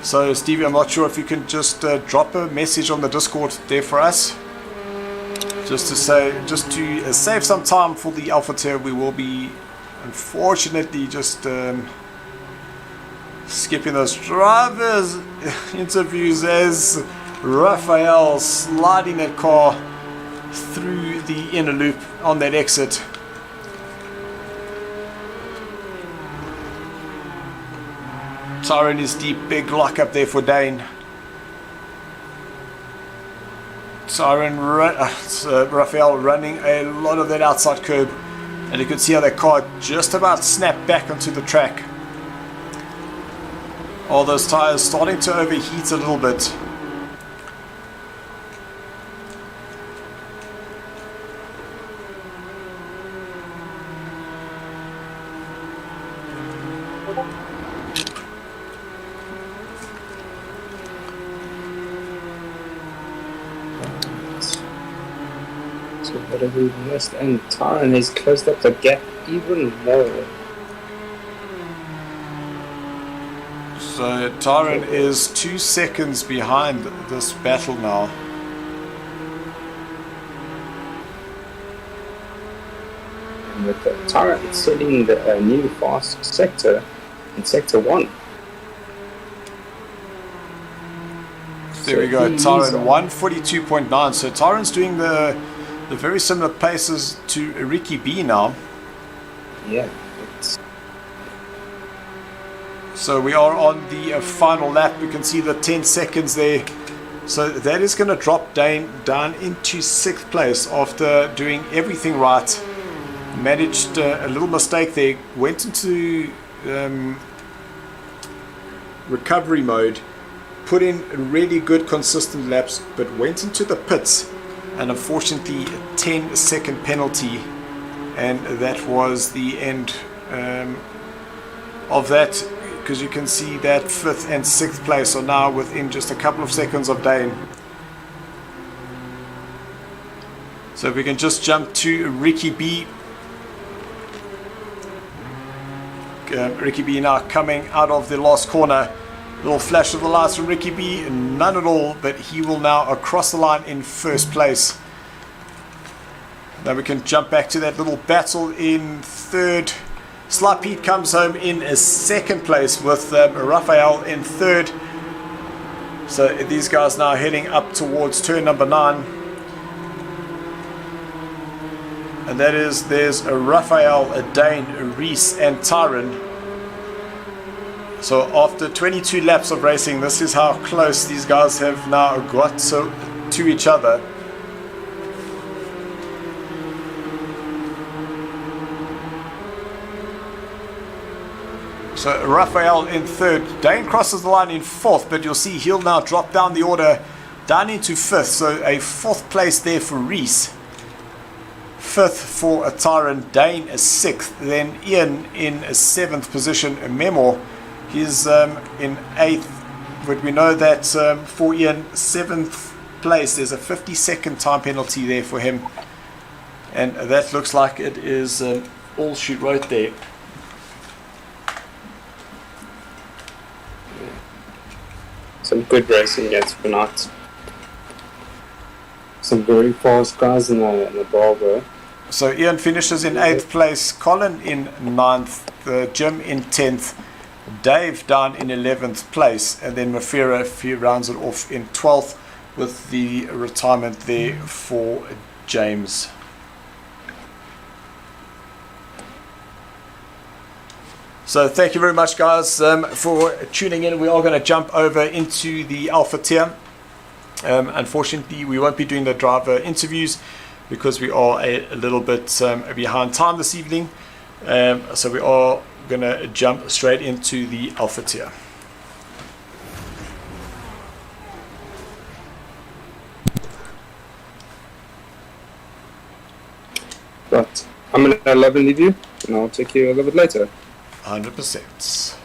So Stevie, I'm not sure if you can just drop a message on the Discord there for us, just to save some time for the Alpha tier. We will be unfortunately just skipping those drivers interviews as Raphael sliding that car through the inner loop on that exit. Tyron is deep, big lock up there for Dane. Raphael running a lot of that outside curb, and you can see how that car just about snapped back onto the track. All those tires starting to overheat a little bit. So what have we missed? And Taran has closed up the gap even more. So Taran is 2 seconds behind this battle now. And with the Taran setting the new fast sector in sector 1. There we go, Taran 142.9. So Taran's doing the very similar paces to Ricky B now. Yeah. So we are on the final lap. We can see the 10 seconds there. So that is going to drop Dane down into 6th place after doing everything right. Managed a little mistake there. Went into recovery mode. Put in really good consistent laps, but went into the pits, and unfortunately a 10-second penalty, and that was the end of that, because you can see that 5th and 6th place are now within just a couple of seconds of Dane. So we can just jump to Ricky B. Ricky B now coming out of the last corner. Little flash of the lights from Ricky B, none at all, but he will now across the line in 1st place. Now we can jump back to that little battle in 3rd. Sly Pete comes home in 2nd place with Raphael in 3rd. So these guys now heading up towards turn number 9. And that is, there's a Raphael, a Dane, a Reese and Taran. So after 22 laps of racing, this is how close these guys have now got to each other. So Raphael in 3rd, Dane crosses the line in 4th, but you'll see he'll now drop down the order down into 5th. So a 4th place there for Reese. 5th for Taran, Dane a 6th, then Ian in a 7th position, Memo. He's in 8th, but we know that for Ian, 7th place, there's a 50-second time penalty there for him. And that looks like it is all she wrote there. Some good racing yet tonight. Some very fast guys in the Bravo. So Ian finishes in 8th place, Colin in 9th, Jim in 10th, Dave down in 11th place, and then Mafira rounds it off in 12th with the retirement there for James. So thank you very much, guys, for tuning in. We are going to jump over into the Alpha tier. Unfortunately, we won't be doing the driver interviews because we are a little bit behind time this evening. So we are going to jump straight into the Alpha tier. But I'm going to love and leave you, and I'll take you a little bit later. 100%.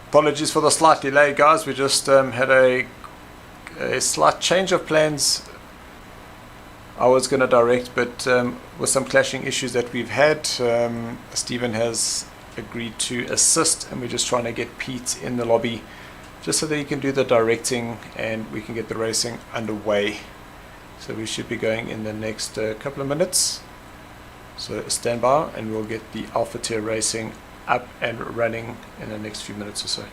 Apologies for the slight delay, guys. We just had a slight change of plans. I was going to direct, but with some clashing issues that we've had, Stephen has agreed to assist, and we're just trying to get Pete in the lobby just so that he can do the directing and we can get the racing underway. So we should be going in the next couple of minutes. So stand by and we'll get the Alpha Tier racing up and running in the next few minutes or so.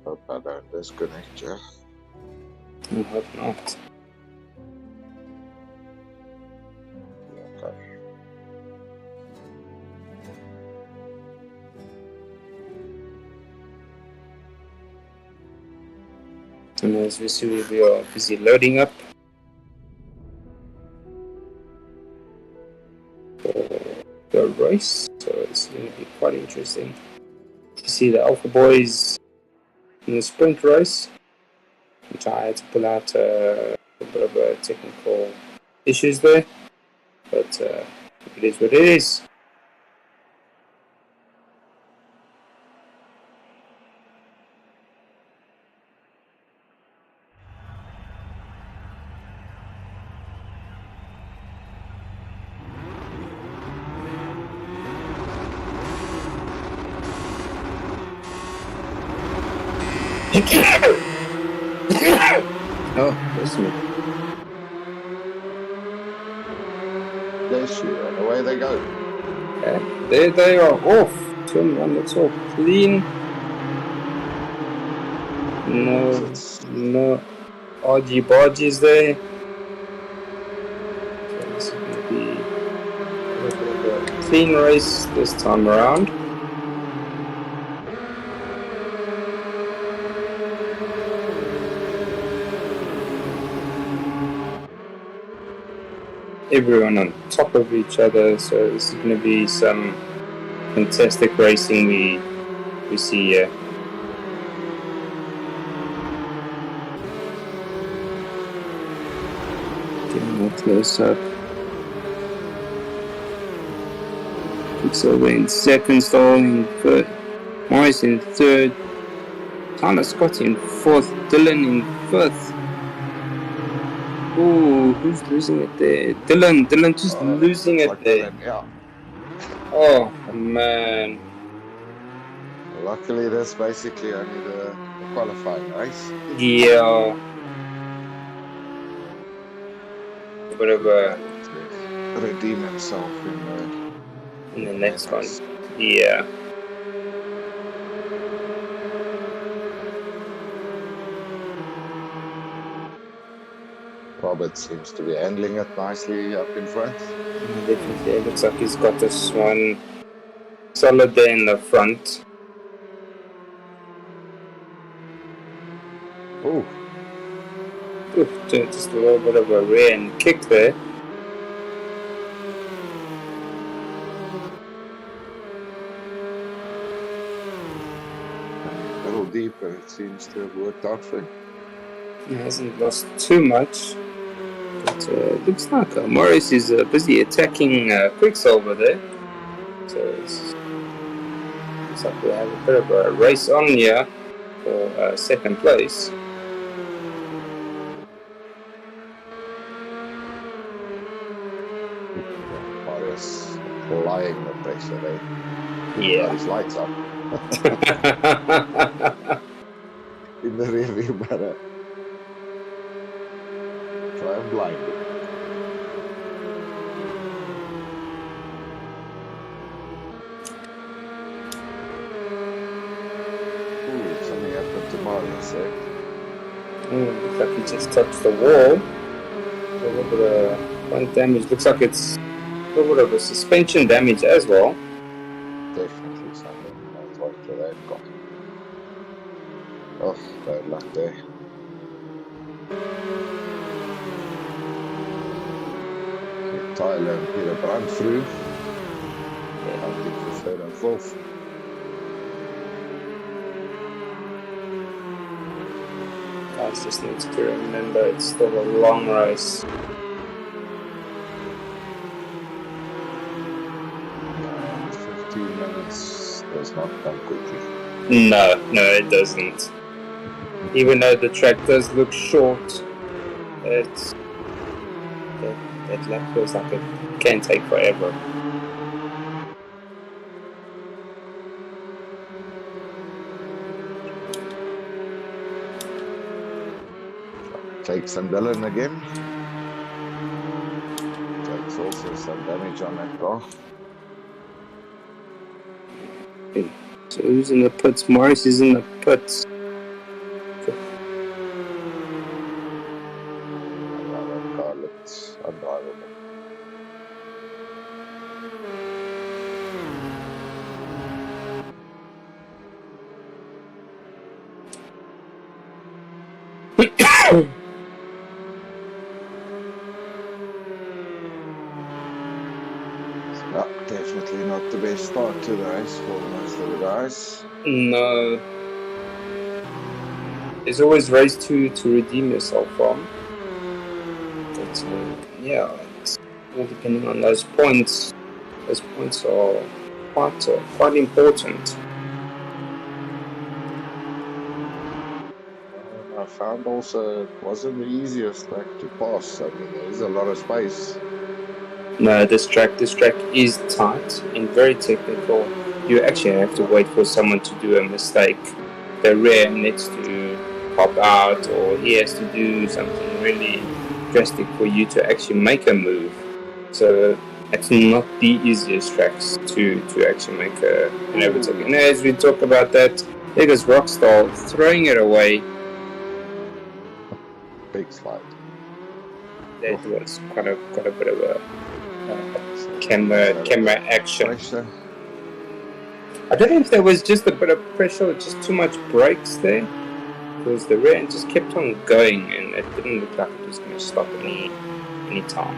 Hope I don't disconnect you. I hope not. Okay. And as we see, we are busy loading up for the race, so it's going to be quite interesting to see the Alpha Boys in the sprint race, which I had to pull out a bit of technical issues there, but it is what it is. Oh, listen. Bless you, and away they go. Okay, there they are off. Turn one, that's all clean. No argy barges there. So this is going to be a little bit of a clean race this time around. Everyone on top of each other, so this is going to be some fantastic racing we see here. Getting more close up. Quicksilver in second, Stoll in third, Morris in third, Tyler Scott in fourth, Dylan in fifth. Ooh, who's losing it there? Dylan just losing it like there. that, yeah. Oh man. Luckily, that's basically only the qualifying race. Yeah. A bit of a Redeem himself in the next one. Yeah. Robert seems to be handling it nicely up in front. Definitely, it looks like he's got this one solid there in the front. Oh, Ooh, just a little bit of a rear end kick there. a little deeper. It seems to have worked out for him. He hasn't lost too much. But it looks like Morris is busy attacking Quicksilver there. So looks like we have a bit of a race on here for second place. Marius applying the pressure there. Yeah. His lights up in the rearview mirror. Try and blind him. Ooh, something happened to Marius, eh? Looks like he just touched the wall. A little bit of front damage. Looks like it's a little bit of a suspension damage as well. Definitely something. That's what they've got. Oh, bad luck there. Tyler and Peter Brand through. Hunting for third and fourth. Guys just need to remember it's still a long race. 15 minutes does not come quickly. No, it doesn't. Even though the track does look short, it's that lap feels like it can take forever. Takes and Dylan again. Takes also some damage on that car. So who's in the pits? Morris is in the pits. That car looks undrivable. No, definitely not the best start to the race for most of the guys. No. There's always race to redeem yourself from. But yeah, it's all depending on those points. Those points are quite important. I found also it wasn't the easiest track to pass. I mean, there is a lot of space. No, this track is tight and very technical. You actually have to wait for someone to do a mistake. The rear needs to pop out, or he has to do something really drastic for you to actually make a move. So it's not the easiest tracks to actually make an overtake. And as we talk about that, there goes Rockstar throwing it away. Big slide. That was quite a bit of a camera action. Pressure. I don't know if there was just a bit of pressure or just too much brakes there, because the rear end just kept on going and it didn't look like it was going to stop any time.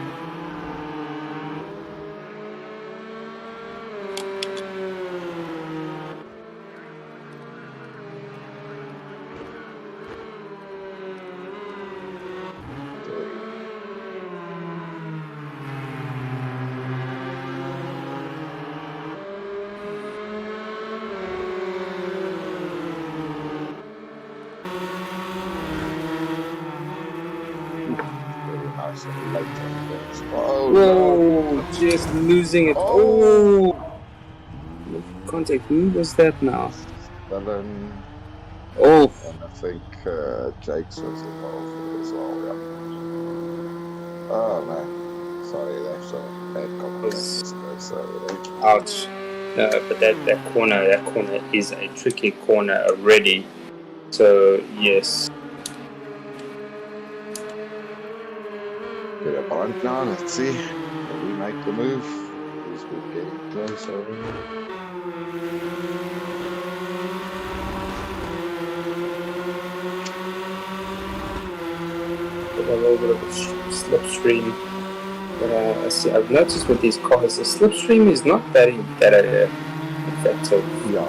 Nice and late on this. Oh, Whoa, no. just losing it. Oh. Contact, who was that now? Dylan, Oh, and I think Jake's was involved as well. Yeah. Oh man, sorry, that's a bad comment. So, ouch. No, but that corner is a tricky corner already. So, yes. bit of brunt now. Let's see. Can we make the move? Because we're getting closer. A little bit of a slipstream. But I've noticed with these cars, the slipstream is not that effective. Yeah.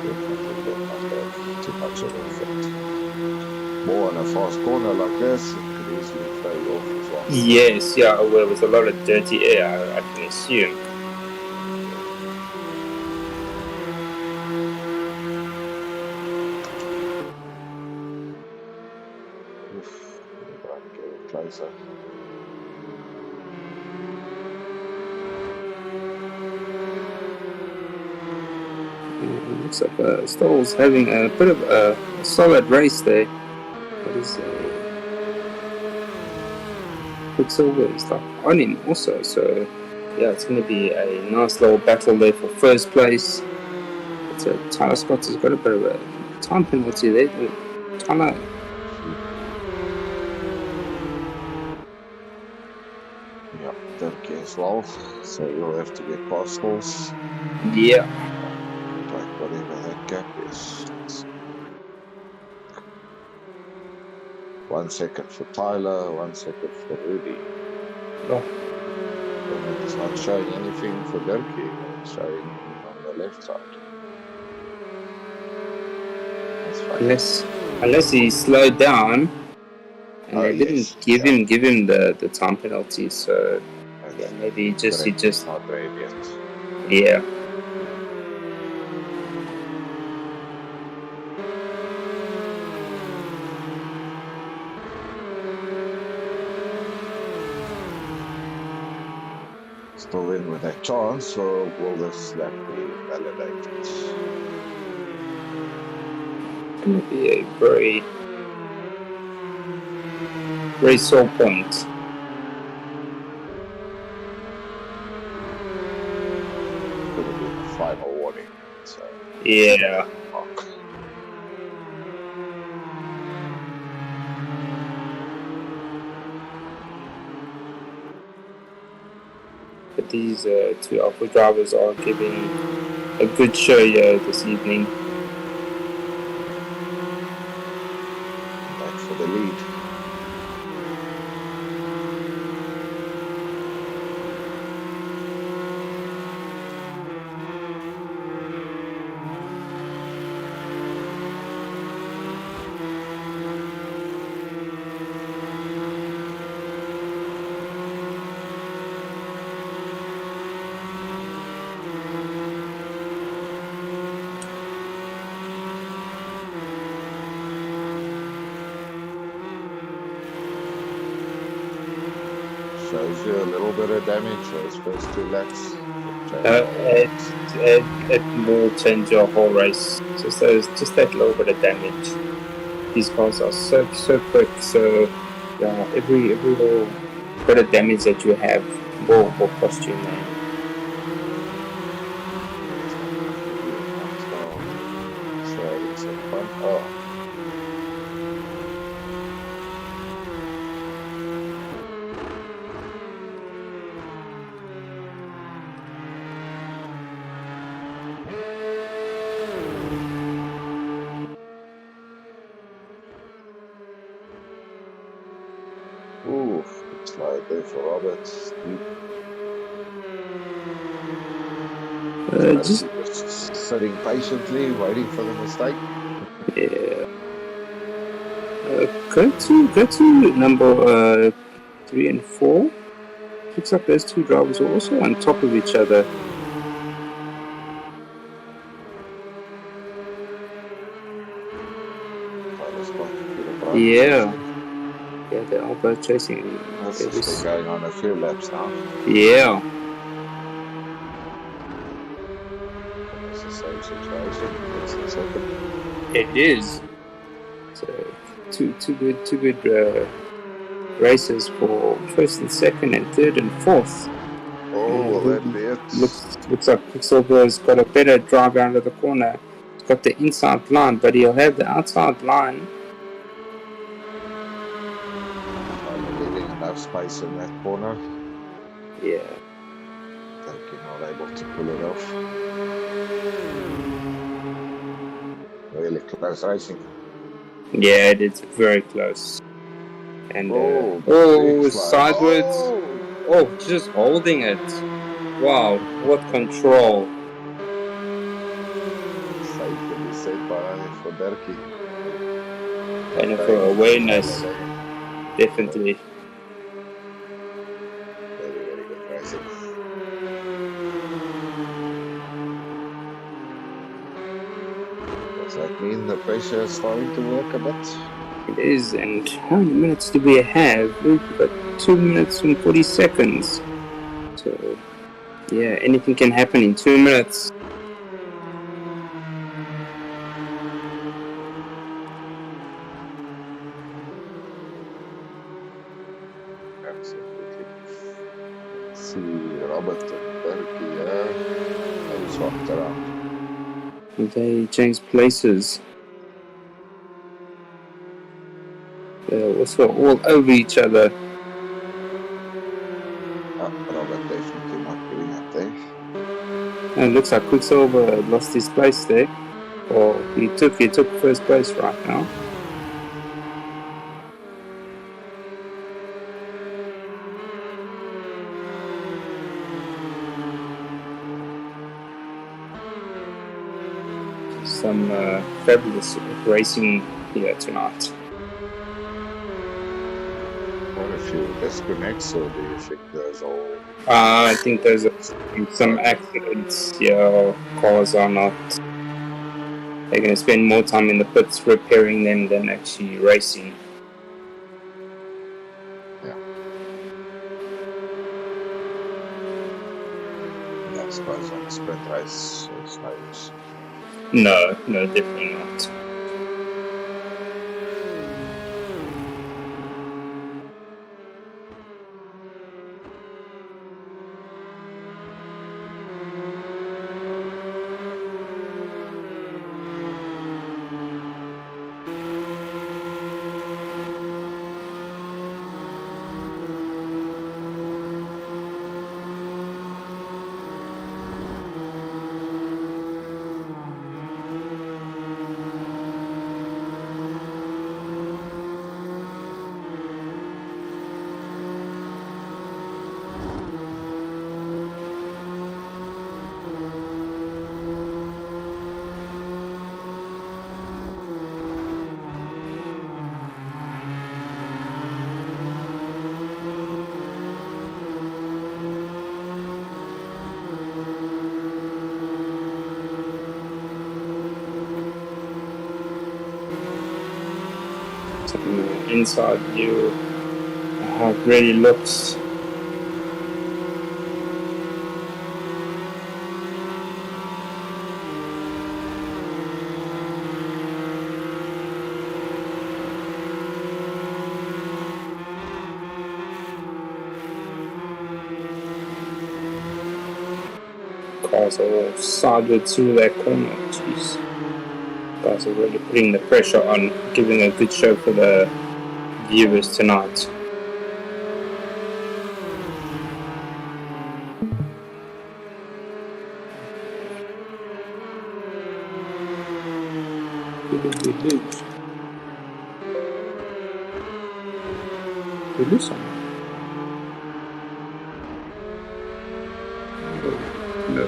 Definitely not have too much of an effect. More on a fast corner like this, it could easily fade off as well. Yes, yeah, well, with a lot of dirty air, I can assume. Oof, we're about to get closer. Looks like Stoll's having a bit of a solid race there. But he's Quicksilver is like on him also, so yeah, it's going to be a nice little battle there for first place. But Tyler Scott has got a bit of a time penalty there. Tyler. Yeah, Dirkie as well. So you'll have to get past those. Yeah. Like whatever that gap is. 1 second for Tyler, 1 second for Rudy. Oh. And it's not showing anything for Dirkie, it's showing on the left side. That's fine. Unless he slowed down and they didn't Yes, give him the time penalty, so yeah, maybe he just not there yet. yeah. Still in with that chance, so will this lap be validated? It's going to be a very, very sore point. Could have been the final warning. So Yeah. But these two Alpha drivers are giving a good show here this evening. Back for the lead. Shows you a little bit of damage those first 2 laps. It will change your whole race. Just that little bit of damage. These cars are so quick. So yeah, every little bit of damage that you have will cost you, man. So it's a fun. Oh. Ooh, slide there for Roberts. Just sitting patiently, waiting for the mistake. yeah. Go to number 3 and 4. Looks like those two drivers are also on top of each other. Yeah, they are both chasing. This is still going on a few laps now. Yeah. It's the same situation. It's the second. It is. So two good races for first and second and third and fourth. Oh, will that be it? Looks like Quicksilver's got a better drive out of the corner. He's got the inside line, but he'll have the outside line. of space in that corner. Yeah. Turkey not able to pull it off. Really close racing. Yeah, it's very close. And Oh, big slide. sideways. Oh, just holding it. Wow, what control. Safely set by for Turkey. And for awareness, definitely. Very, very good racing. Does that mean the pressure is starting to work a bit? It is, and how many minutes do we have? We've got 2 minutes and 40 seconds. So, yeah, anything can happen in 2 minutes. Absolutely. Let's see, Robert and Turkey, yeah. They swapped around. They changed places. They're also all over each other. Robert definitely not giving up there. And it looks like Quicksilver lost his place there. Or he took first place right now. Some fabulous racing here tonight. Quite a few disconnects, or do you think there's all... I think there's some accidents here. Cars are not... They're going to spend more time in the pits repairing them than actually racing. Yeah. I suppose on a sprint race, it's no use. No, definitely not. Inside view, how it really looks. Cars are all sideways through that corner. Jeez. Guys are really putting the pressure on, giving a good show for the viewers tonight. We lose some. No.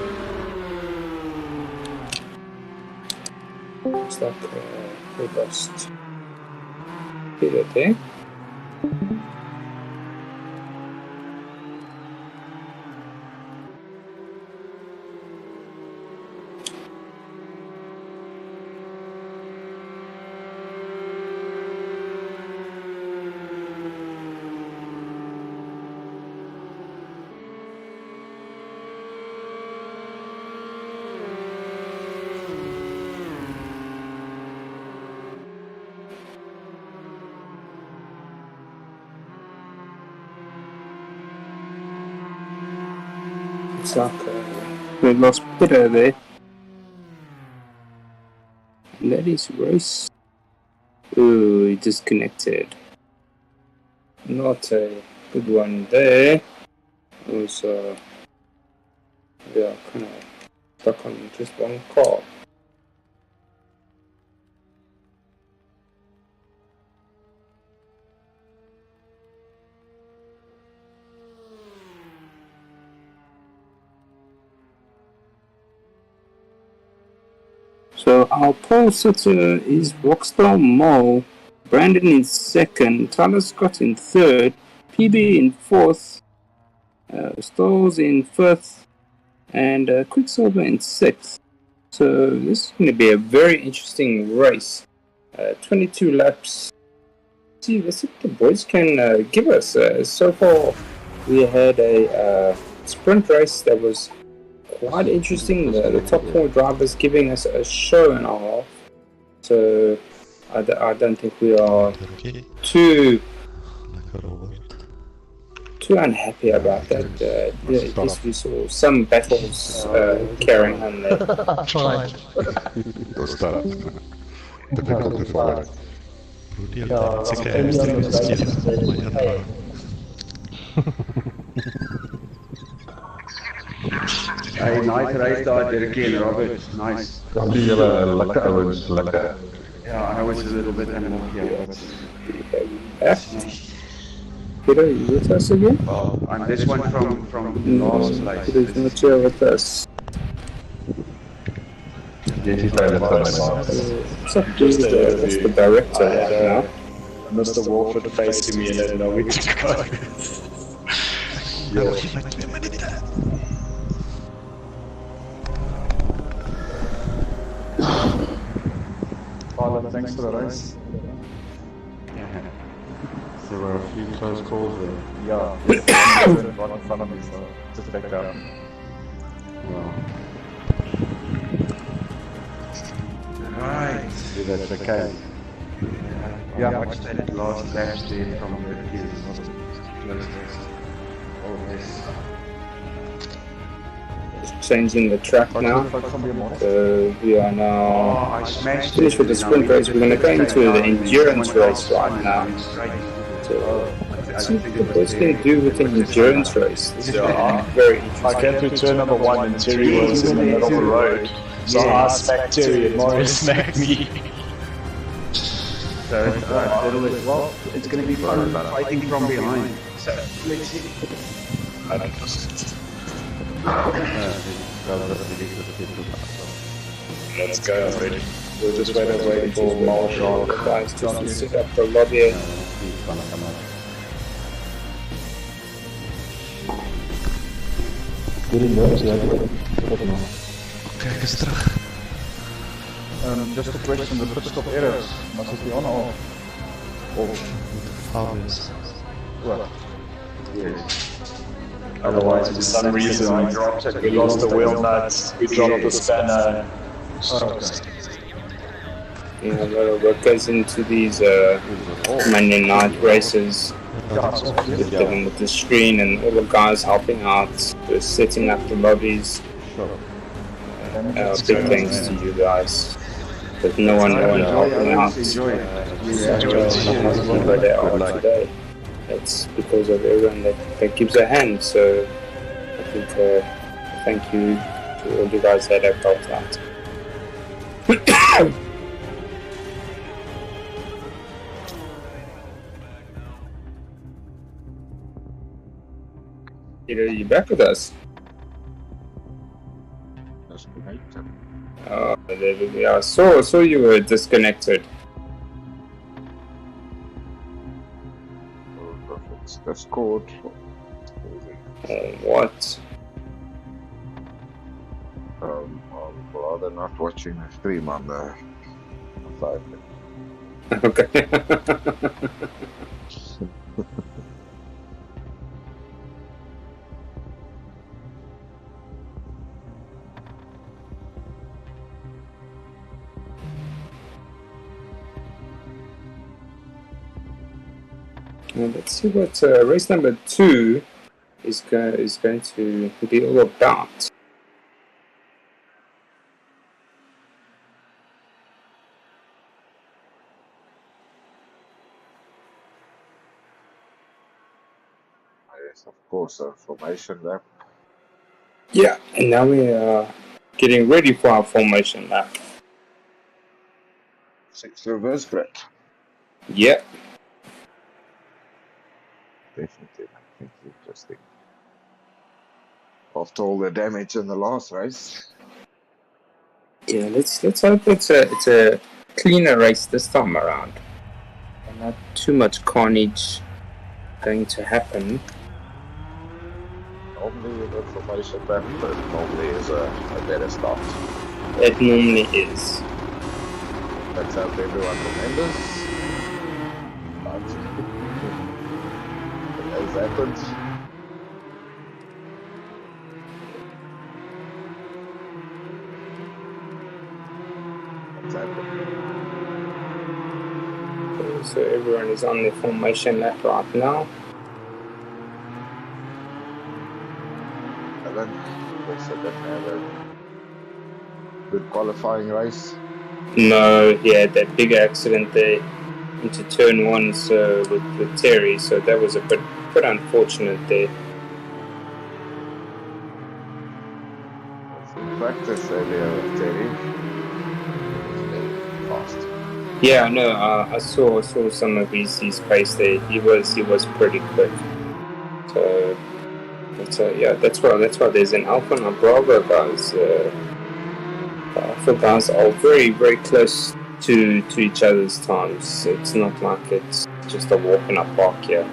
It's like we lost Peter there. It's like we lost Peter there. And that is race. Ooh, he disconnected. Not a Good one there. It was yeah, kind of stuck on just one car. So our pole sitter is Rockstar Mo, Brandon in second, Tyler Scott in third, PB in fourth, Stalls in fifth, and Quicksilver in sixth. So this is going to be a very interesting race. 22 laps. Let's see what the boys can give us. So far, we had a sprint race that was quite interesting. The top four drivers giving us a show and a half. So I don't think we are too unhappy about that. At least we saw some battles carrying on there. Those startups. Difficult to follow. Hey, nice race daar, Dirkie and Robert. Nice. Dan die hele lekker ouens, lekker. Yeah, I was a little bit unlucky, but Peter, you with us again? well, I'm this one from last place. Peter's not here with us. Yes, he's very What's up, that's the director right now. Mr. Wolford facing me and then know which to go. Father, thanks for the race. Yeah. There were a few close calls there. Yeah, right in front of me, so just back down. Wow. Right. Yeah, that's okay. Yeah, I watched that last lap there from the kids. All this. Changing the track now. So we are now I smashed finished with the sprint race. We're going to go into the endurance race right now. So let's see what the boys can do with the endurance race. This is very interesting. I came through turn number 1 and Terry was in the middle of the road. So I smacked Terry and Mario smacked me. So it's well, it's going to be fun fighting from behind. So let's see. Let's go already. We'll just wait for Marshall. Guys, just to set up the lobby. Kijk eens terug. Just a question, the pit stop errors, must it be on or off? Obvious. Well, yes. Otherwise, for some reason, I dropped it. We lost the wheel nuts, we dropped the spanner. You know, a lot of work goes into these Monday night races. Dealing with the screen and all the guys helping out, just setting up the lobbies. Big thanks to you guys. But no one helping out. Where they are today. It's because of everyone that gives a hand. So I think thank you to all you guys that have helped out. Peter, are you back with us? There I saw you were disconnected. Perfect. That's good. What? I'm rather not watching the stream on the side. Okay. Let's see what race number 2 is going to be all about. Yes, of course, a formation lap. Yeah, and now we are getting ready for our formation lap. 6 reverse grid. Yep. Definitely, I think interesting. After all the damage in the last race. Yeah, let's hope it's a cleaner race this time around. And not too much carnage going to happen. Normally the formation lap normally is a better start. It normally is. Let's hope everyone remembers. But as happens. What's happened? So everyone is on the formation lap right now. Alan also didn't have a good qualifying race. No, he had that big accident there into turn 1 with Terry, so that was a bit unfortunate there. In practice earlier with Terry, he was very fast. Yeah, I know. I saw some of his pace there. He was pretty quick. So that's why there's an Alpha and a Bravo, guys. Alpha guys are very, very close to each other's times. It's not like it's just a walk in a park here.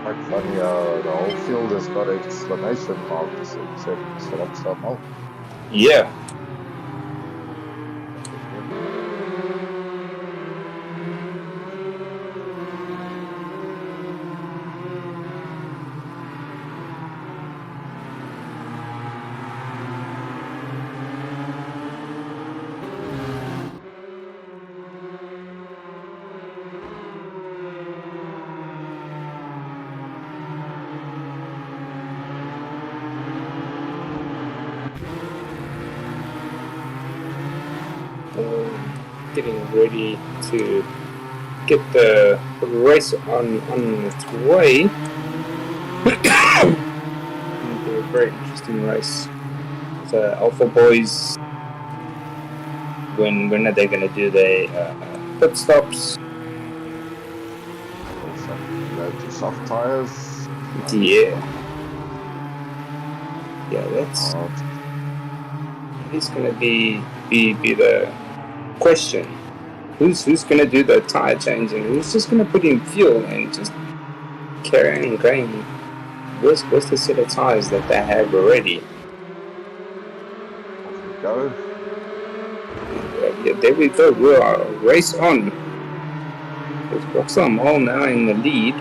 Quite funny, the whole field has got exclamation marks except Roxanne. Yeah. Getting ready to get the race on its way. It'll be a very interesting race. The Alpha Boys, when are they going to do their pit stops? Go to soft tires. Yeah, that's it's going to be the question. Who's going to do the tire changing? Who's just going to put in fuel and just carry on going? Where's the set of tires that they have already? Off we go. Yeah, there we go. We are race on. There's Roxanne all now in the lead.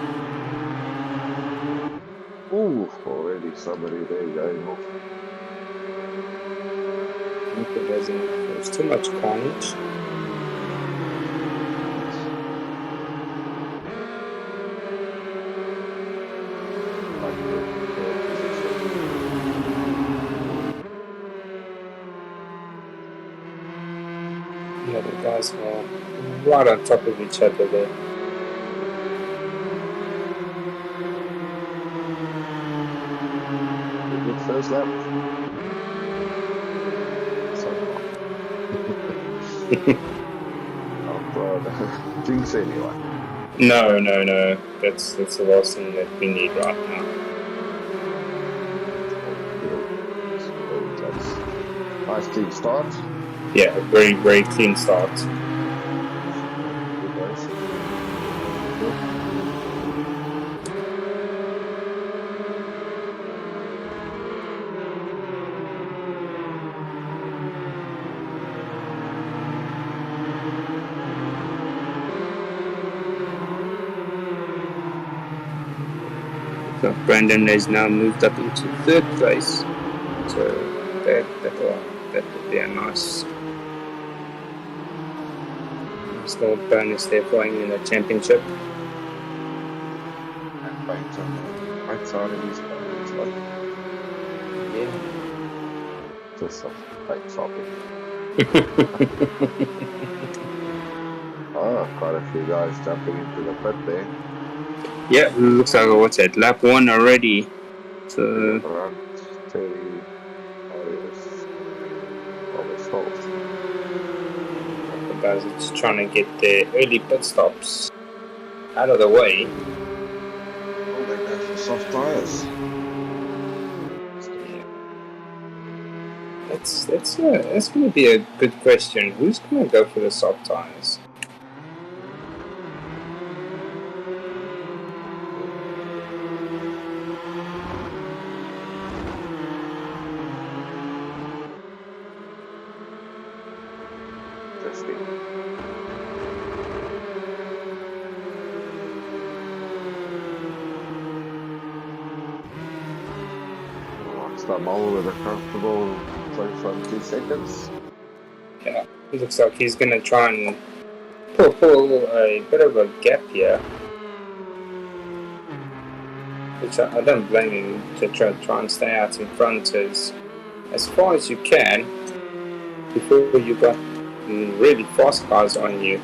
Ooh, already somebody there going off. I hope it doesn't. There's too much carnage. Yeah, the guys are right on top of each other there. Good first lap. Oh, jinx anyone. No. That's the last thing that we need right now. Nice clean start. Yeah, very, very clean start. Good race. So Brandon has now moved up into third place. So that will be a nice little bonus there for him in the championship. And paint on the right side of his body. Yeah. Just some paint shopping. Oh, quite a few guys jumping into the pit there. Yeah, looks like what's that? Lap 1 already. So Around 30 areas. Almost half. the guys are just trying to get their early pit stops out of the way. Oh, they go for soft tires. That's going to be a good question. Who's going to go for the soft tires? Interesting. Stamol with a comfortable 2 seconds. Yeah, it looks like he's going to try and pull a bit of a gap here. Which I don't blame him to try and stay out in front as far as you can before you got really fast cars on you.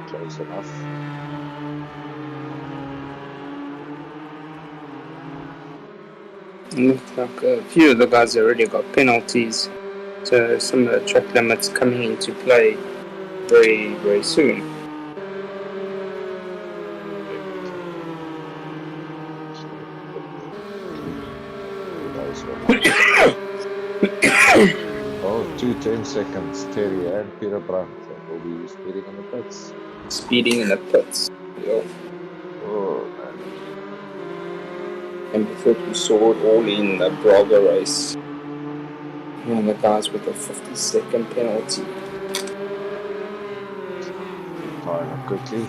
Close enough. Looks like a few of the guys already got penalties, so some of the track limits coming into play very, very soon. Oh, 2 10 seconds. Terry and Peter Brandt will be speeding in the pits. Speeding in the pits. Yo. Oh, man. And before we saw it all in the Braga race. And the guys with a 50-second penalty. Tying up quickly.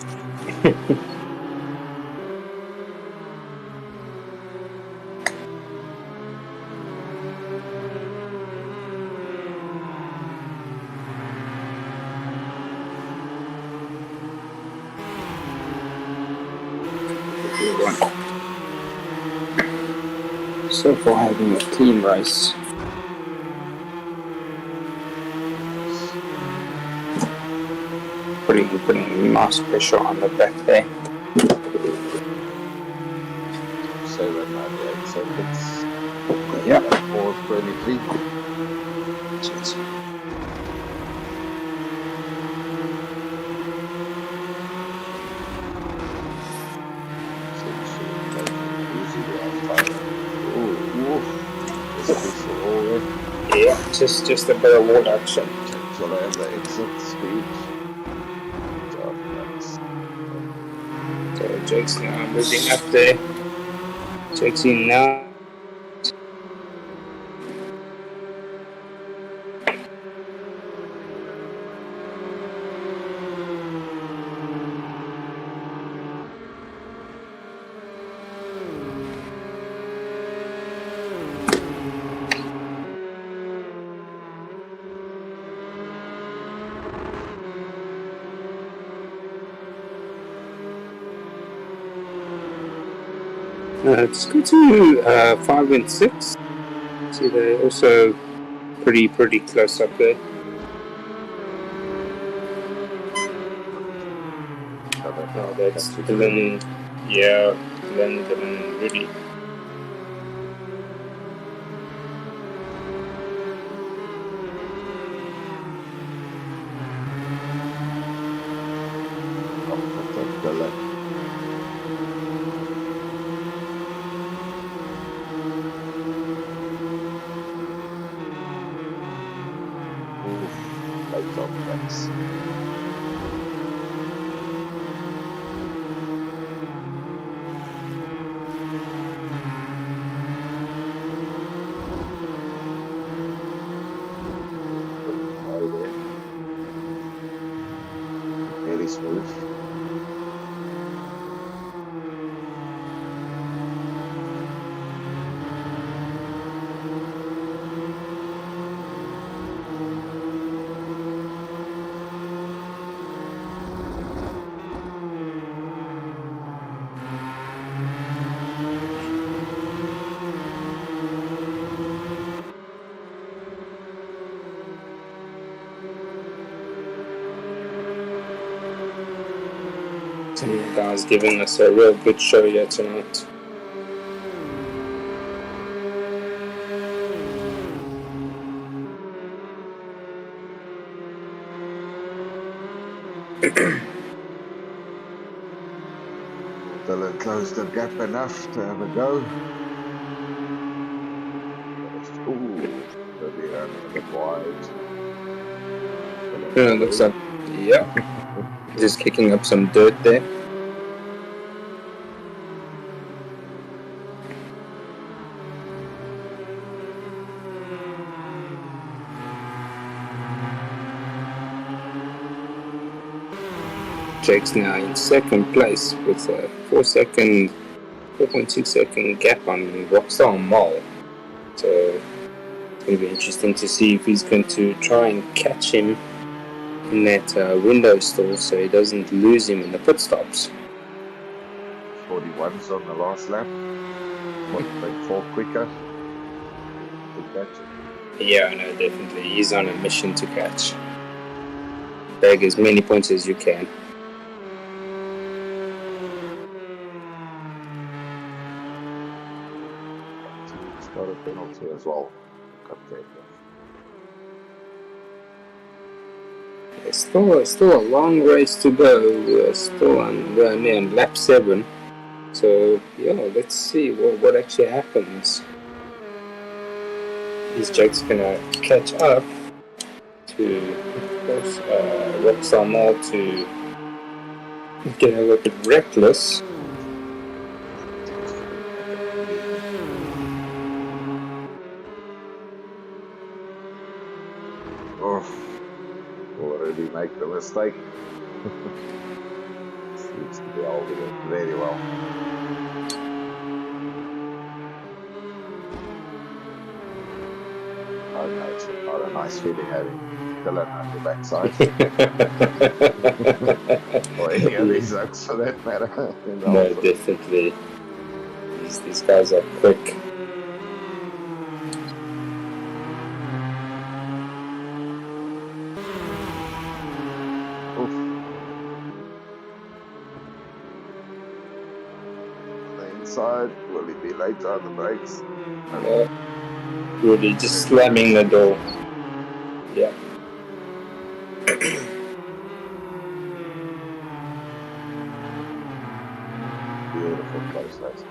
So far having a clean race. Putting nice pressure on the back there. 798 seconds. Yeah. 4:23. Cheers. Yeah, just a bit of wall action. So they have the exit speed. So Jake's now moving up there. Jake's in now. Let's go to 5 and 6. See, they're also pretty close up there. Oh, that's Glen. Yeah, Glen really. Very smooth. Some guys giving us a real good show here tonight. Dylan closed the gap enough to have a go. Ooh, maybe running a bit wide. Yeah, looks like, yeah, just kicking up some dirt there. Jake's now in second place with a 4.6 second gap on Rockstar Mall. So it's going to be interesting to see if he's going to try and catch him in that window stall so he doesn't lose him in the pit stops. 41's on the last lap. What, like 4 quicker to catch it? Yeah, I know, definitely. He's on a mission to catch. Bag as many points as you can. He's got a penalty as well. Okay. It's still a long race to go. We're still on lap 7. So yeah, let's see what actually happens. Is Jake's gonna catch up to Rockstar Mall to get a little bit reckless. Oh, already make the mistake. Seems to be holding it very well. Oh no, it's not a nice feeling having Dylan on your backside. Or any of these oaks for that matter. No, definitely. These guys are quick. Oof. On the inside, will he be late on the brakes? Really just slamming the door. Yeah. Beautiful close race.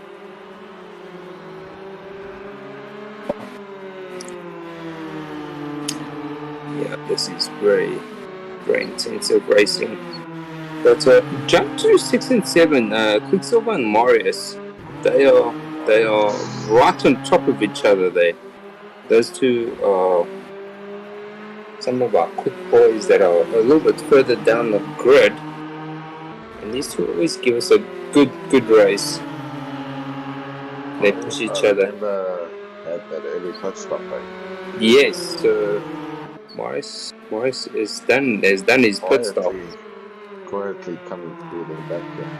Yeah, this is very, very intensive racing. But jump to 6 and 7, Quicksilver and Marius, they are right on top of each other there. Those two are some of our quick boys that are a little bit further down the grid, and these two always give us a good race. They push each other. Remember had that early pit stop, right? Yes, Morris has done his pit stop. Quietly coming through the back here.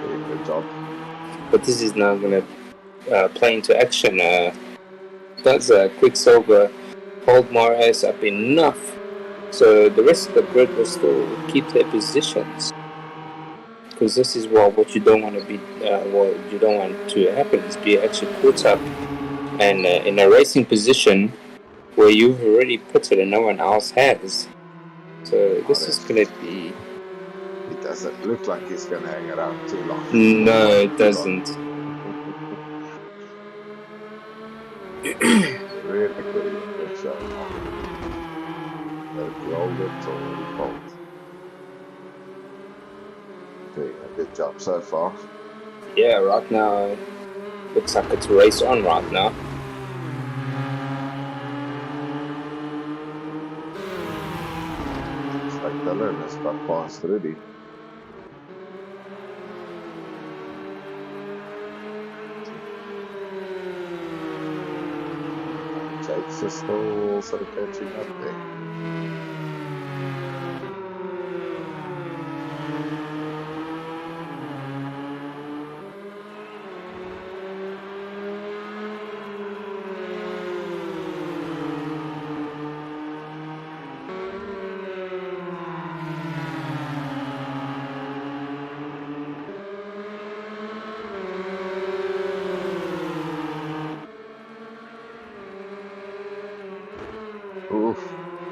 Doing a good job. But this is now going to play into action. Does Quicksilver hold Morris up enough so the rest of the grid will still keep their positions? Because this is what you don't want to be. What you don't want to happen is be actually caught up and in a racing position where you've already pitted and no one else has. So this is going to be. It doesn't look like he's going to hang around too long. No, it doesn't. Really good show. If you hold it or you fold. Doing a good job so far. Yeah, right now looks like it's a race on right now. Looks like Dylan has got past Rudy. Jake's is still also catching up there. Oof.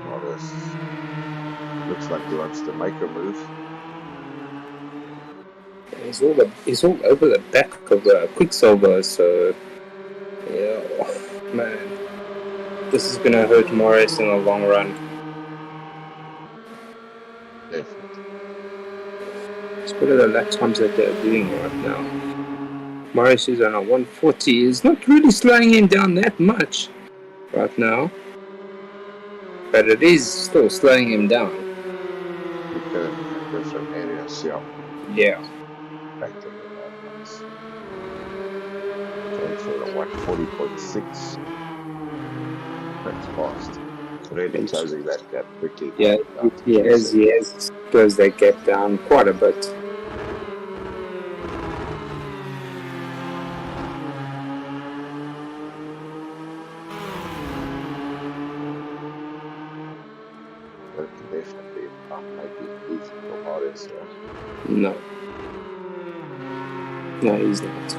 Morris. Looks like he wants to make a move. He's all over the back of Quicksilver, so yeah, man, this is gonna hurt Morris in the long run. Definitely. What are the lap times that they're doing right now? Morris is on a 140. It's not really slowing him down that much right now, but it is still slowing him down. Because in different areas, yeah. Yeah. Practically that ones. Going for a 140.6. That's fast. Really closing that gap quickly. Yeah, he has closed that gap down quite a bit. But definitely not making it easy for Morris. No. No, he's not.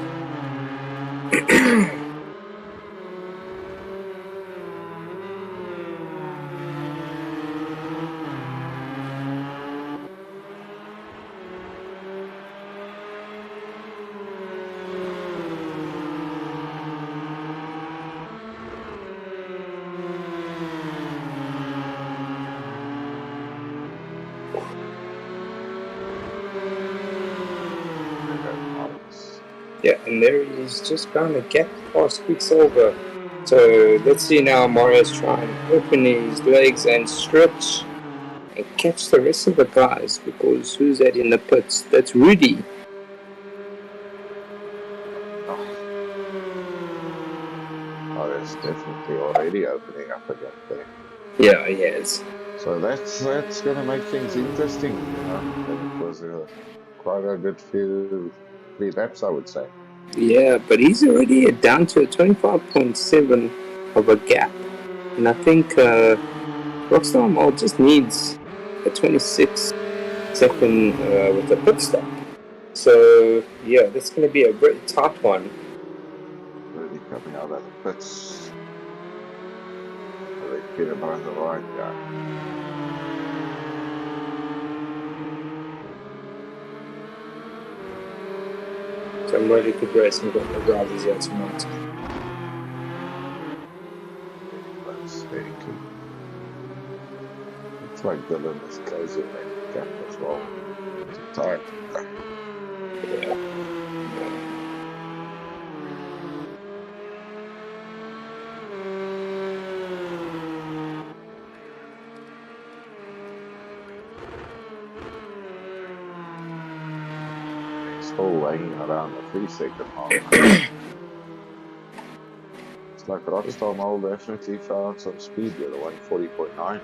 Yeah, and there he's just found a gap past Quicksilver. So let's see now Marius try and open his legs and stretch and catch the rest of the guys, because who's that in the pits? That's Rudy. Morris definitely already opening up again there. Yeah, he has. So that's going to make things interesting, you know. And it was quite a good few 3 laps, I would say. Yeah, but he's already down to a 25.7 of a gap. And I think Rockstar Mall just needs a 26 second with a pit stop. So, yeah, that's going to be a very tight one. Really coming out of the pits. They get him on the right guy. Some really good racing got the drivers here tonight. That's very cool. It's like Dylan is closing that gap as well. It's tight. Yeah. Still hanging around the 3 second mark. It's like Rockstar Mall definitely found some speed with a 140.9.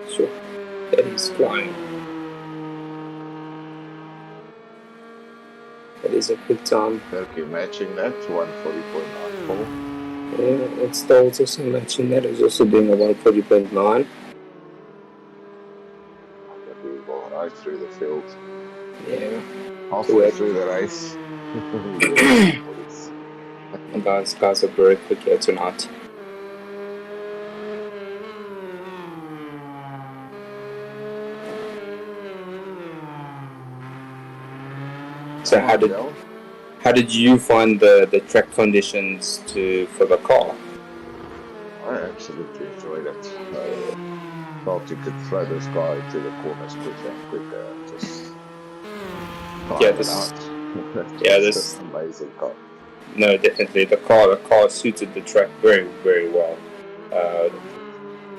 Sure. That is flying. That is a quick time. Turkey matching that 140.94. Yeah, it's still also matching that. It's also doing a 140.9. But we go right through the field. Yeah. Halfway through the race. And guys are very quick here tonight. So how did you find the track conditions for the car? I absolutely enjoyed it. I thought you could throw this car into the corners quicker and quicker. Just this amazing car. No, definitely the car suited the track very, very well.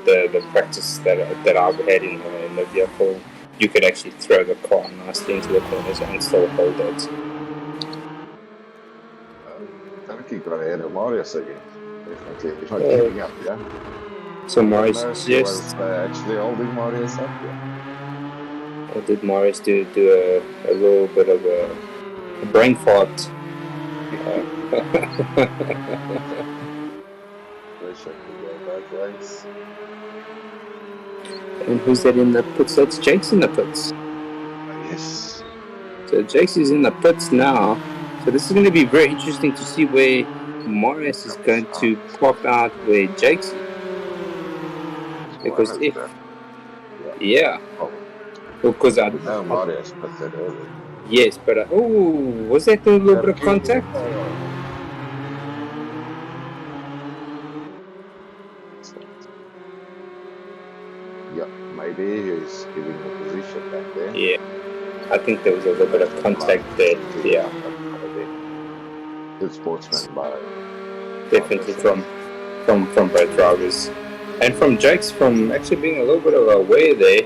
The practice that I've had in the vehicle, you could actually throw the car nicely into the corners and still hold it. Turkey got ahead of Marius again. Definitely, he's not giving up, yeah. So Marius was actually holding Marius up, yeah. Or did Marius do a little bit of a brain fart? Pressure to go both ways. And who's that in the pits? That's Jake's in the pits. Yes. So Jake's is in the pits now. So this is going to be very interesting to see where Marius is going to pop out where Jake's is. Because One if of them. yeah, Oh, because I no, Marius put that early. yes, but was that a little bit of contact? Yeah, maybe he's giving the position back there. Yeah, I think there was a little bit of contact there. Yeah, Good sportsman by definitely from both drivers, and from Jake's from actually being a little bit of aware there.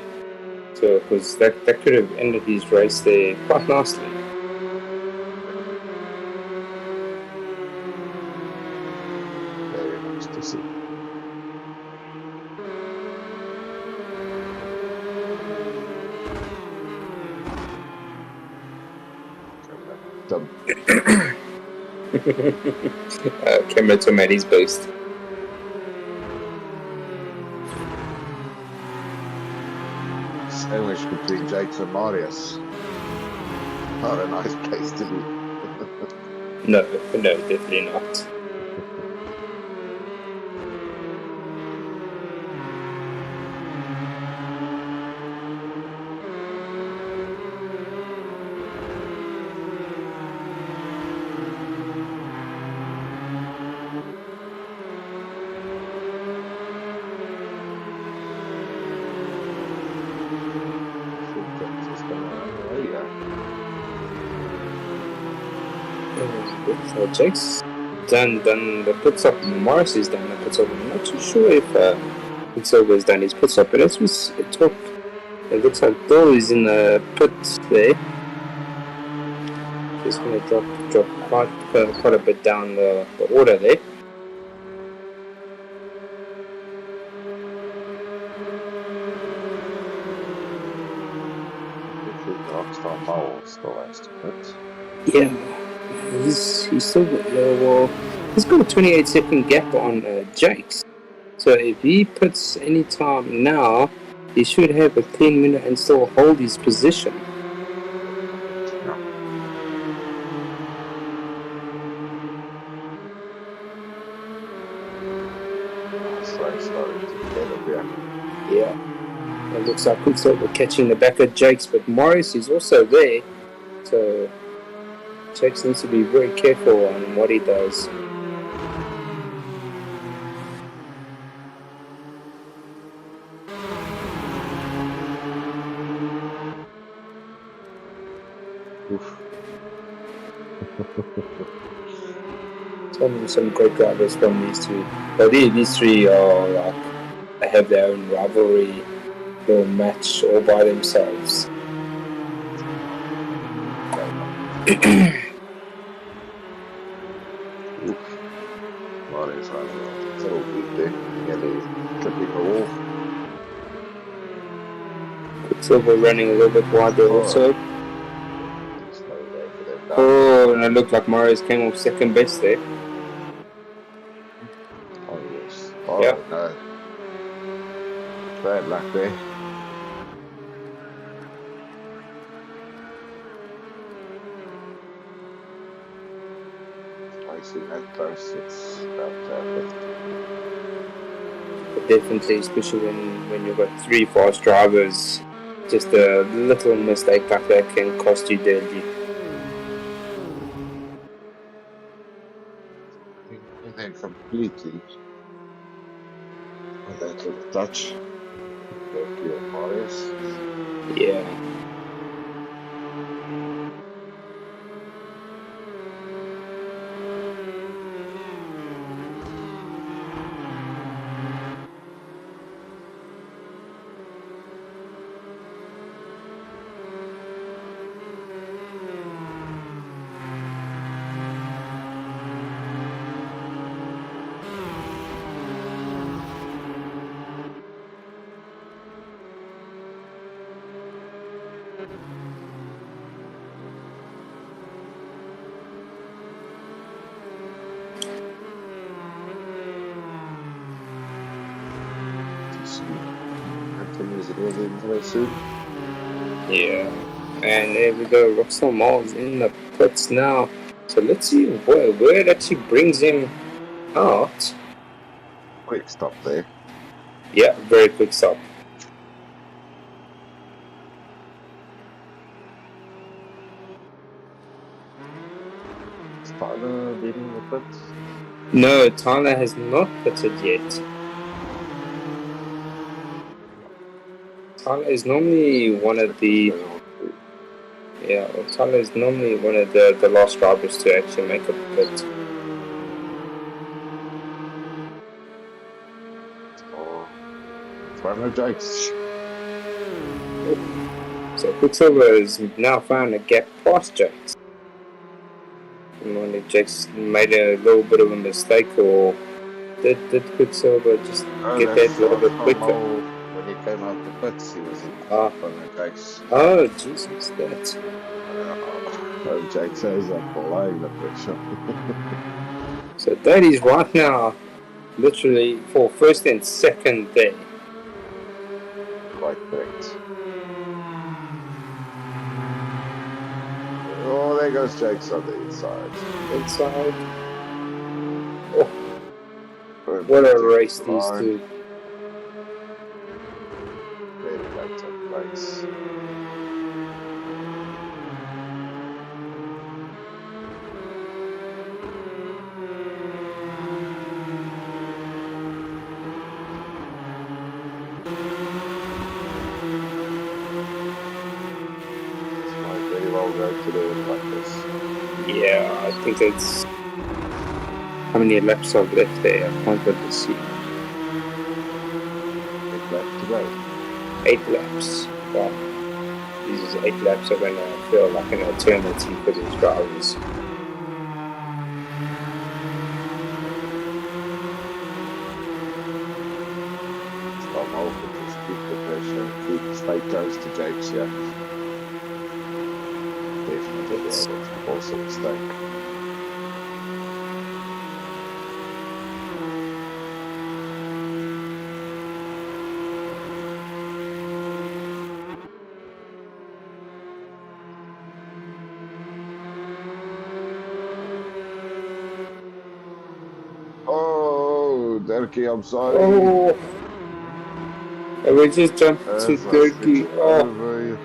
So because that could have ended his race there quite nicely. very nice to see. Camera to Maddie's boost. Sandwich between Jakes and Marius. Not a nice place to be. No, definitely not. So Jake's done the pit stop. Morris is done the pit stop. I'm not too sure if Quicksilver's done his pit stop, but as we talk, it looks like Bill is in the pit there. Just going to drop quite a bit down the order there. Rockstar Mole still has to pit. Yeah, he's still he's got a 28-second gap on Jake's. So if he puts any time now, he should have a clean minute and still hold his position. Yeah, it looks like Quicksilver catching the back of Jake's, but Morris is also there. So Jakes needs to be very careful on what he does. Some great drivers from these two. But these three are like they have their own rivalry, little match all by themselves. Marius running a little weak there. Nearly clipping the wall. Quicksilver running a little bit wide there also. Oh, and it looked like Marius came off second best there. Oh, yes. Oh, yeah. No. Bad luck there. Racing that close, it's about definitely, especially when you've got three fast drivers, just a little mistake like that can cost you dearly. And then completely with that little touch. Thank you, Marius. Yeah. Yeah, and there we go, Rockstar Miles in the pits now. So let's see where it actually brings him out. Quick stop there. Yeah, very quick stop. Tyler been in the pits? No, Tyler has not pitted yet. Tyler is normally one of the Tyler is normally one of the last drivers to actually make a pit. Oh, Farmer Jakes. So Quicksilver has now found a gap past Jakes. And when Jakes made a little bit of a mistake, or did Quicksilver just get that a little bit quicker? When he came out the pits, he was in Farmer Jakes. Oh, Jesus, that. Jakes says applying the pressure. So that is right now, literally for first and second there. Quite correct. Oh, there goes Jakes on the inside. Inside. Oh, what a race these two. Very late took place. Very well go to the like this. Yeah, I think it's. How many laps are left there? I can't really see. 8 laps to go. 8 laps. Wow. These 8 laps are going to feel like an eternity for these drivers. Stop over, just keep the pressure, stay close to Jakes here. Definitely be able to force a mistake. Oh, Derky, I'm sorry. Oh! And we just jumped to 30. Oh! Man,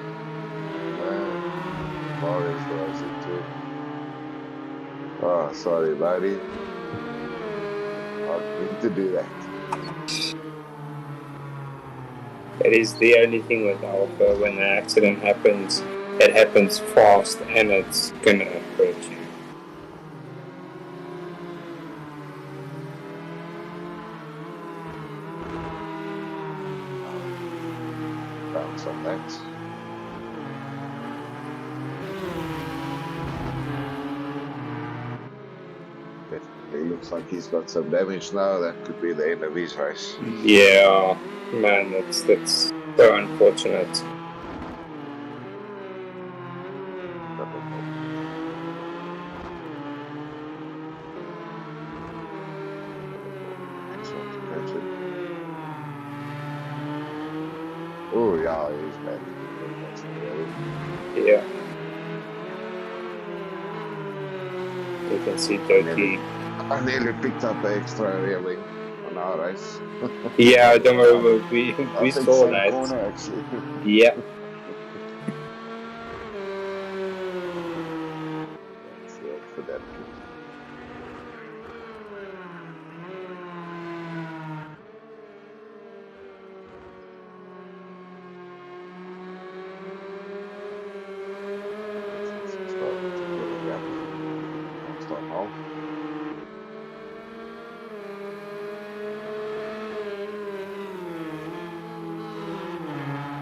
Morris was it too. Oh, sorry, buddy. I didn't mean to do that. That is the only thing with Alpha. When the accident happens, it happens fast and it's gonna hurt you. Bounce on that. Definitely looks like he's got some damage now. That could be the end of his race. Yeah, man, that's so unfortunate. Oh, yeah, he's bad. Yeah. You can see Doki. I nearly picked up the extra railing on our race. Yeah, don't worry, we I think saw same that. corner, actually. Yeah. That's it for that.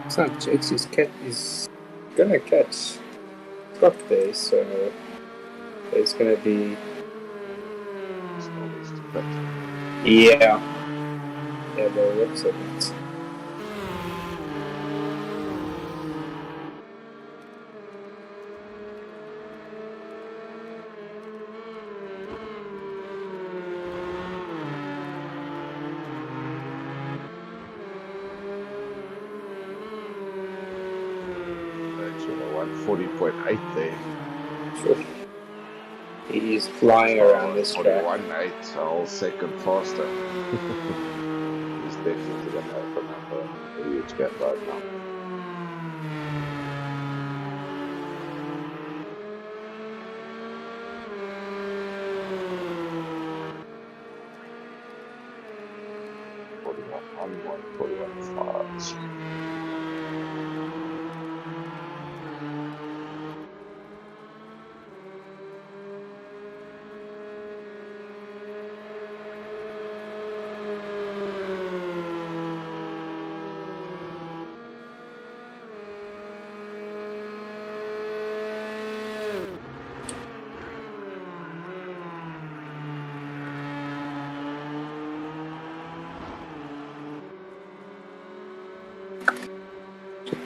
It's not Jakes, his cat is gonna catch Scott there, so there's gonna be. Yeah. Yeah, the looks of it. Actually, 140.8 there. Sure. He is flying around this track. 41.8, a whole second faster. He's definitely going to open up a huge gap right now. On 41.5.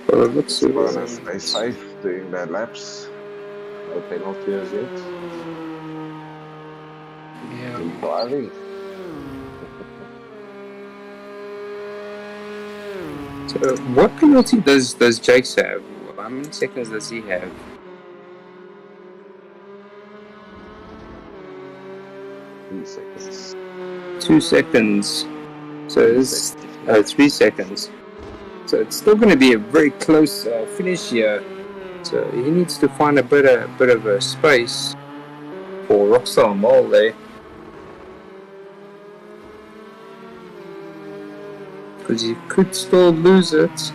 Well, it looks Stay safe doing their laps. No penalty as yet. yeah. Keep driving. So, what penalty does Jake's have? How many seconds does he have? 3 seconds. 2 seconds. So it's 3 seconds. So it's still going to be a very close finish here. So he needs to find a bit of a space for Rockstar Mole there. Because he could still lose it.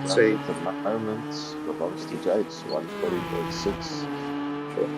So at the moment belongs to Jake's 140.6. Sure.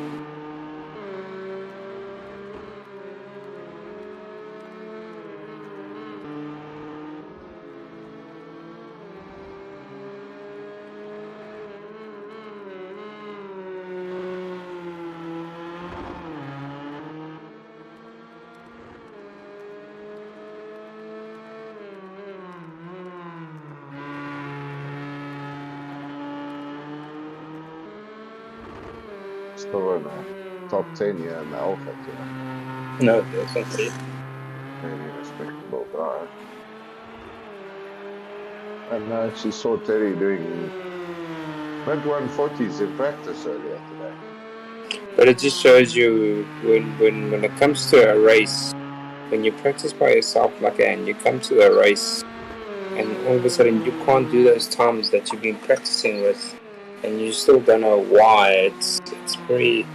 Still in a top 10 here in the Alpha tour. No, definitely. Very respectable drive. And I actually saw Terry doing mid 140s in practice earlier today. But it just shows you when it comes to a race, when you practice by yourself like that and you come to the race and all of a sudden you can't do those times that you've been practicing with and you still don't know why, it's very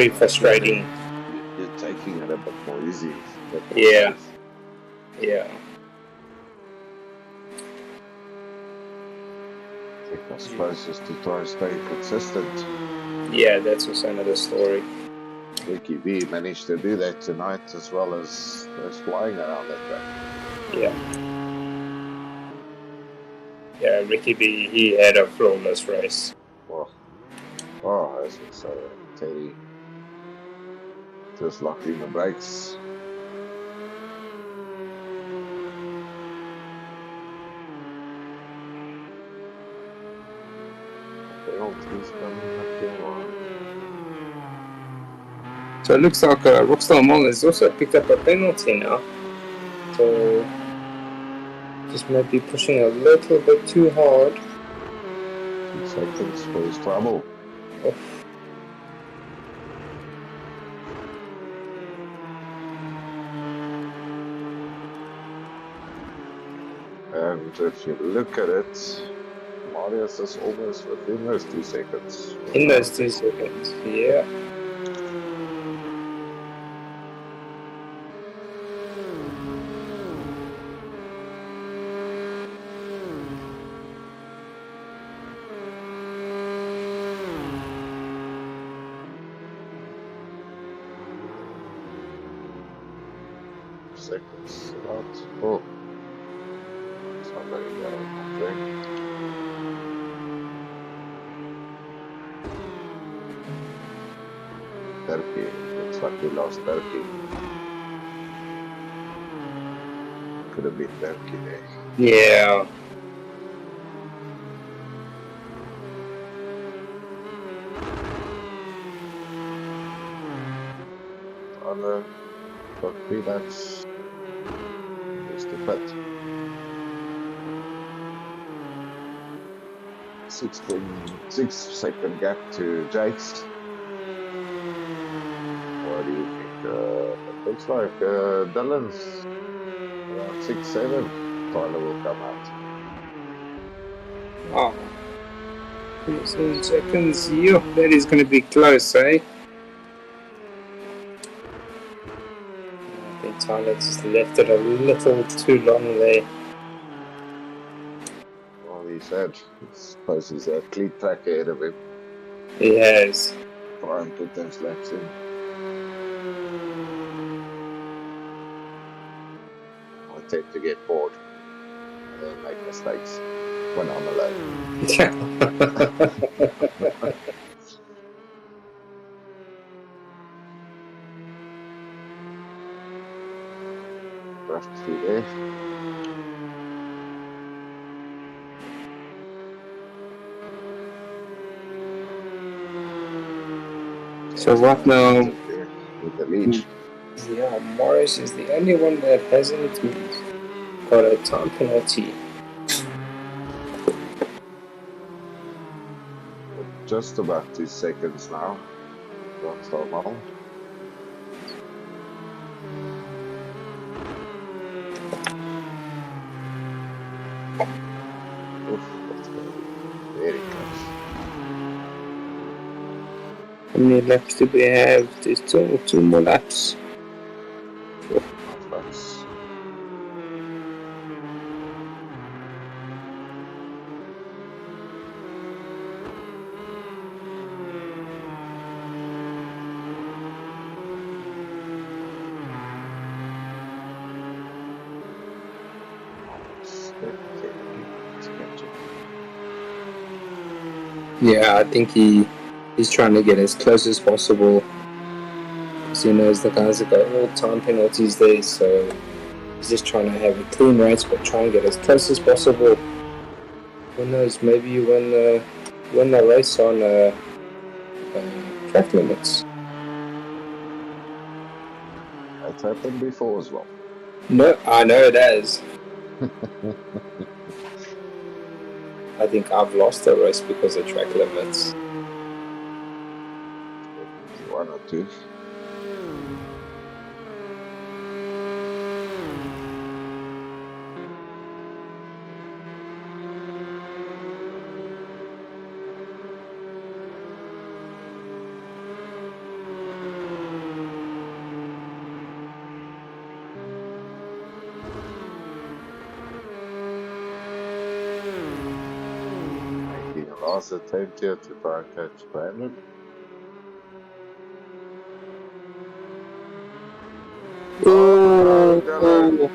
frustrating. You're taking it a bit more easy. Yeah. Yeah. I suppose just to try and stay consistent. Yeah, that's also another story. Ricky V managed to do that tonight as well as flying around that track. Yeah. Yeah, Ricky B, he had a flawless race. As we say, Terry just locked in the brakes. Penalties coming up here. So it looks like Rockstar Mall has also picked up a penalty now. So just might be pushing a little bit too hard. 2 seconds for his trouble. Oh. And if you look at it, Marius is almost within those 2 seconds. In those 2 seconds, yeah. Seconds out. Oh, somebody got on that thing. Turkey. Looks like we lost Turkey. Could have been Turkey there. Yeah. Other got 3 laps. Just a pit. 6 second gap to Jake's. What do you think? It looks like Dylan's Around 6-7, Tyler will come out. Oh. 27 seconds. Yeah, that is going to be close, eh? I think Tyler just left it a little too long there. Well, he said, I suppose he's a clean track ahead of him. He has. Try and put them laps in. I tend to get bored and then make mistakes when I'm alone. Rushed through there. So right now, With the lead. yeah, Morris is the only one that hasn't got a time penalty. Just about 2 seconds now. Rockstar model. Oof, that's going to be very close. How many laps do we have? There's two more laps. Not much. Yeah, I think he's trying to get as close as possible. Because he knows the guys have got all time penalties there, so he's just trying to have a clean race, but try and get as close as possible. Who knows? Maybe you win the race on track limits. That's happened before as well. No, I know it has. I think I've lost a race because of track limits. One or two. Last attempt here to try and catch Brandon. Oh.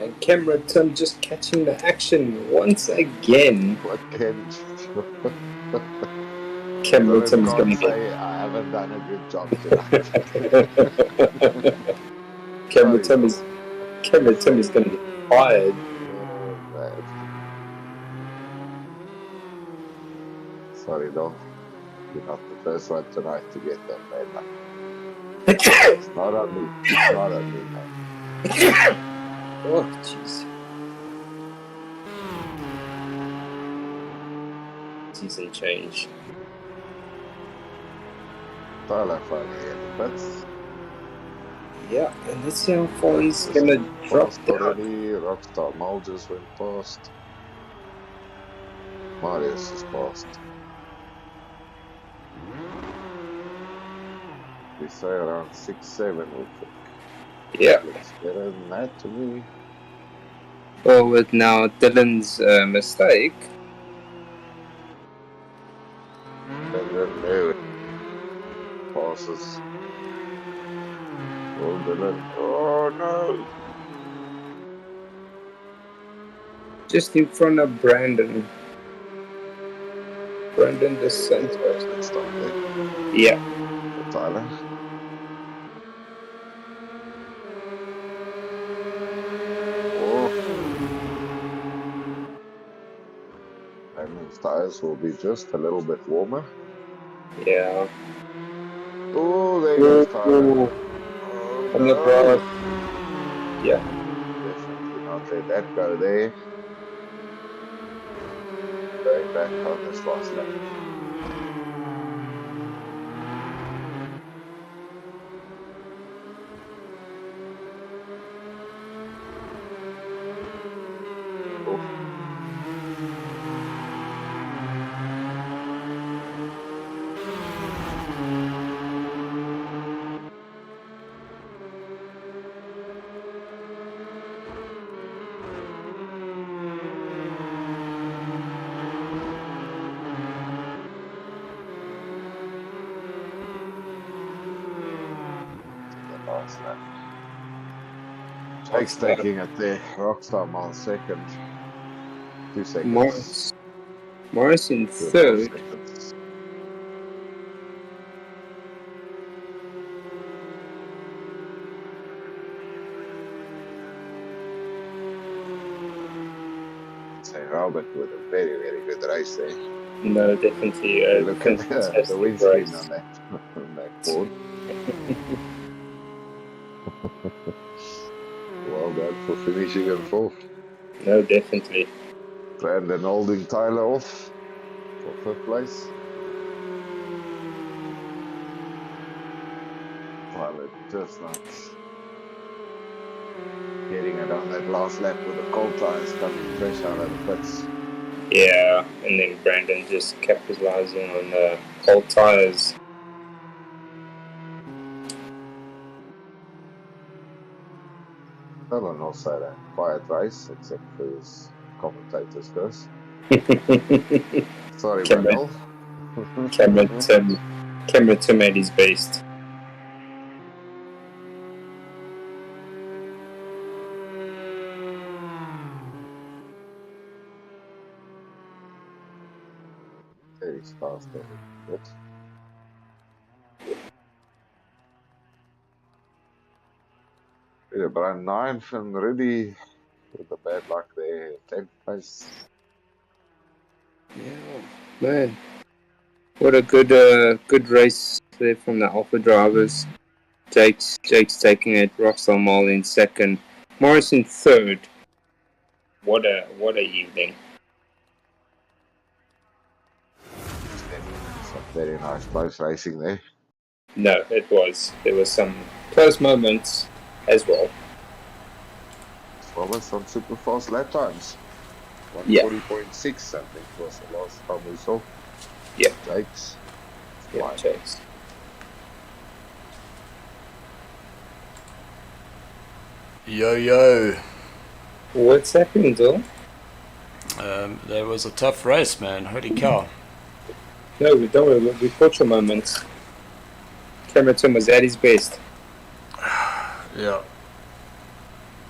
And camera Tim just catching the action once again. What can Camera Tim's going to say I haven't done a good job tonight. Camera Tim is going to get fired. Sorry, dog. You're not the first one tonight to get that bad luck. It's not on me. It's not on me, man. Oh, jeez. Season change. Tyler finally in the pits. Yeah, and let's see how far he's going to drop down. Already, Rockstar Mall just went past. Marius is past. We say around 6-7, we think. Yeah. Looks better than that to me. Well, with now Dylan's mistake. Dylan there passes. Oh, Dylan. Oh, no. Just in front of Brandon. Brandon DeSantos. Let's stop there. Yeah. Tyler. Tires will be just a little bit warmer. Yeah. Oh, there goes Tyler. On the broad. Yeah. Definitely not let that go there. Going back on this last lap. Jake's taking it there. Rockstar mile second. 2 seconds. Morris in 2.5 third. seconds. Say Robert with a very, very good race there. No, definitely. Look at the fantastic windscreen race. on that, on that Ford. Well done for finishing in fourth. No, definitely. Brandon holding Tyler off for fifth place. Tyler just not getting it on that last lap with the cold tires coming fresh out of the pits. Yeah, and then Brandon just capitalizing on the cold tires. Everyone else had a quiet race except for his commentators, Chris. Sorry, Cameron, Brandon. Cameron Tim at his best. Very fast, good. Yeah, Brian 9th and ready with the bad luck there. 10th place. Yeah, man. What a good race there from the Alpha drivers. Jake's taking it. Rockstar Mall in second. Morris in third. What a evening. Some very nice close racing there. No, it was. There was some close moments as well. As well as some super fast lap times. Yeah. 140.6 I think was the last time we saw. Yeah. Jake's. Yeah, Jake's. Yo. What's happening, Dylan? That was a tough race, man. Holy cow. No, we don't. We caught your moments. Cameron Tim was at his best. Yeah.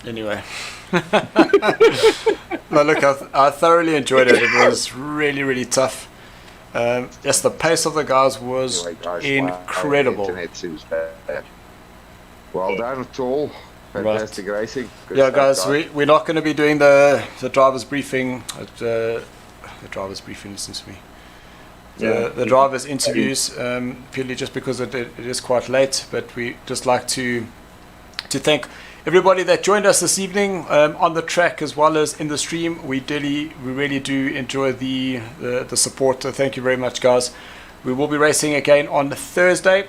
Anyway. No, look, I thoroughly enjoyed it. It was really, really tough. Yes, the pace of the guys was Anyway, guys, incredible. wow, internet seems bad. Well done to all. Fantastic racing. Good Yeah, stuff, guys, we're not going to be doing the driver's briefing. The driver's briefing, listen to me. The driver's interviews, purely just because it is quite late, but we just like to thank everybody that joined us this evening on the track as well as in the stream. We really do enjoy the support. So thank you very much, guys. We will be racing again on Thursday,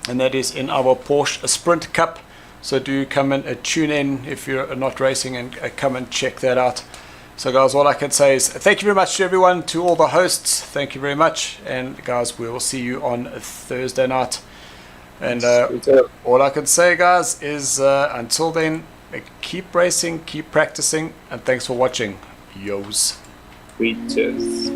and that is in our Porsche Sprint Cup. So do come and tune in if you're not racing, and come and check that out. So guys, all I can say is thank you very much to everyone, to all the hosts. Thank you very much. And guys, we will see you on Thursday night. And all I can say, guys, is until then, keep racing, keep practicing, and thanks for watching. Yos. Sweet.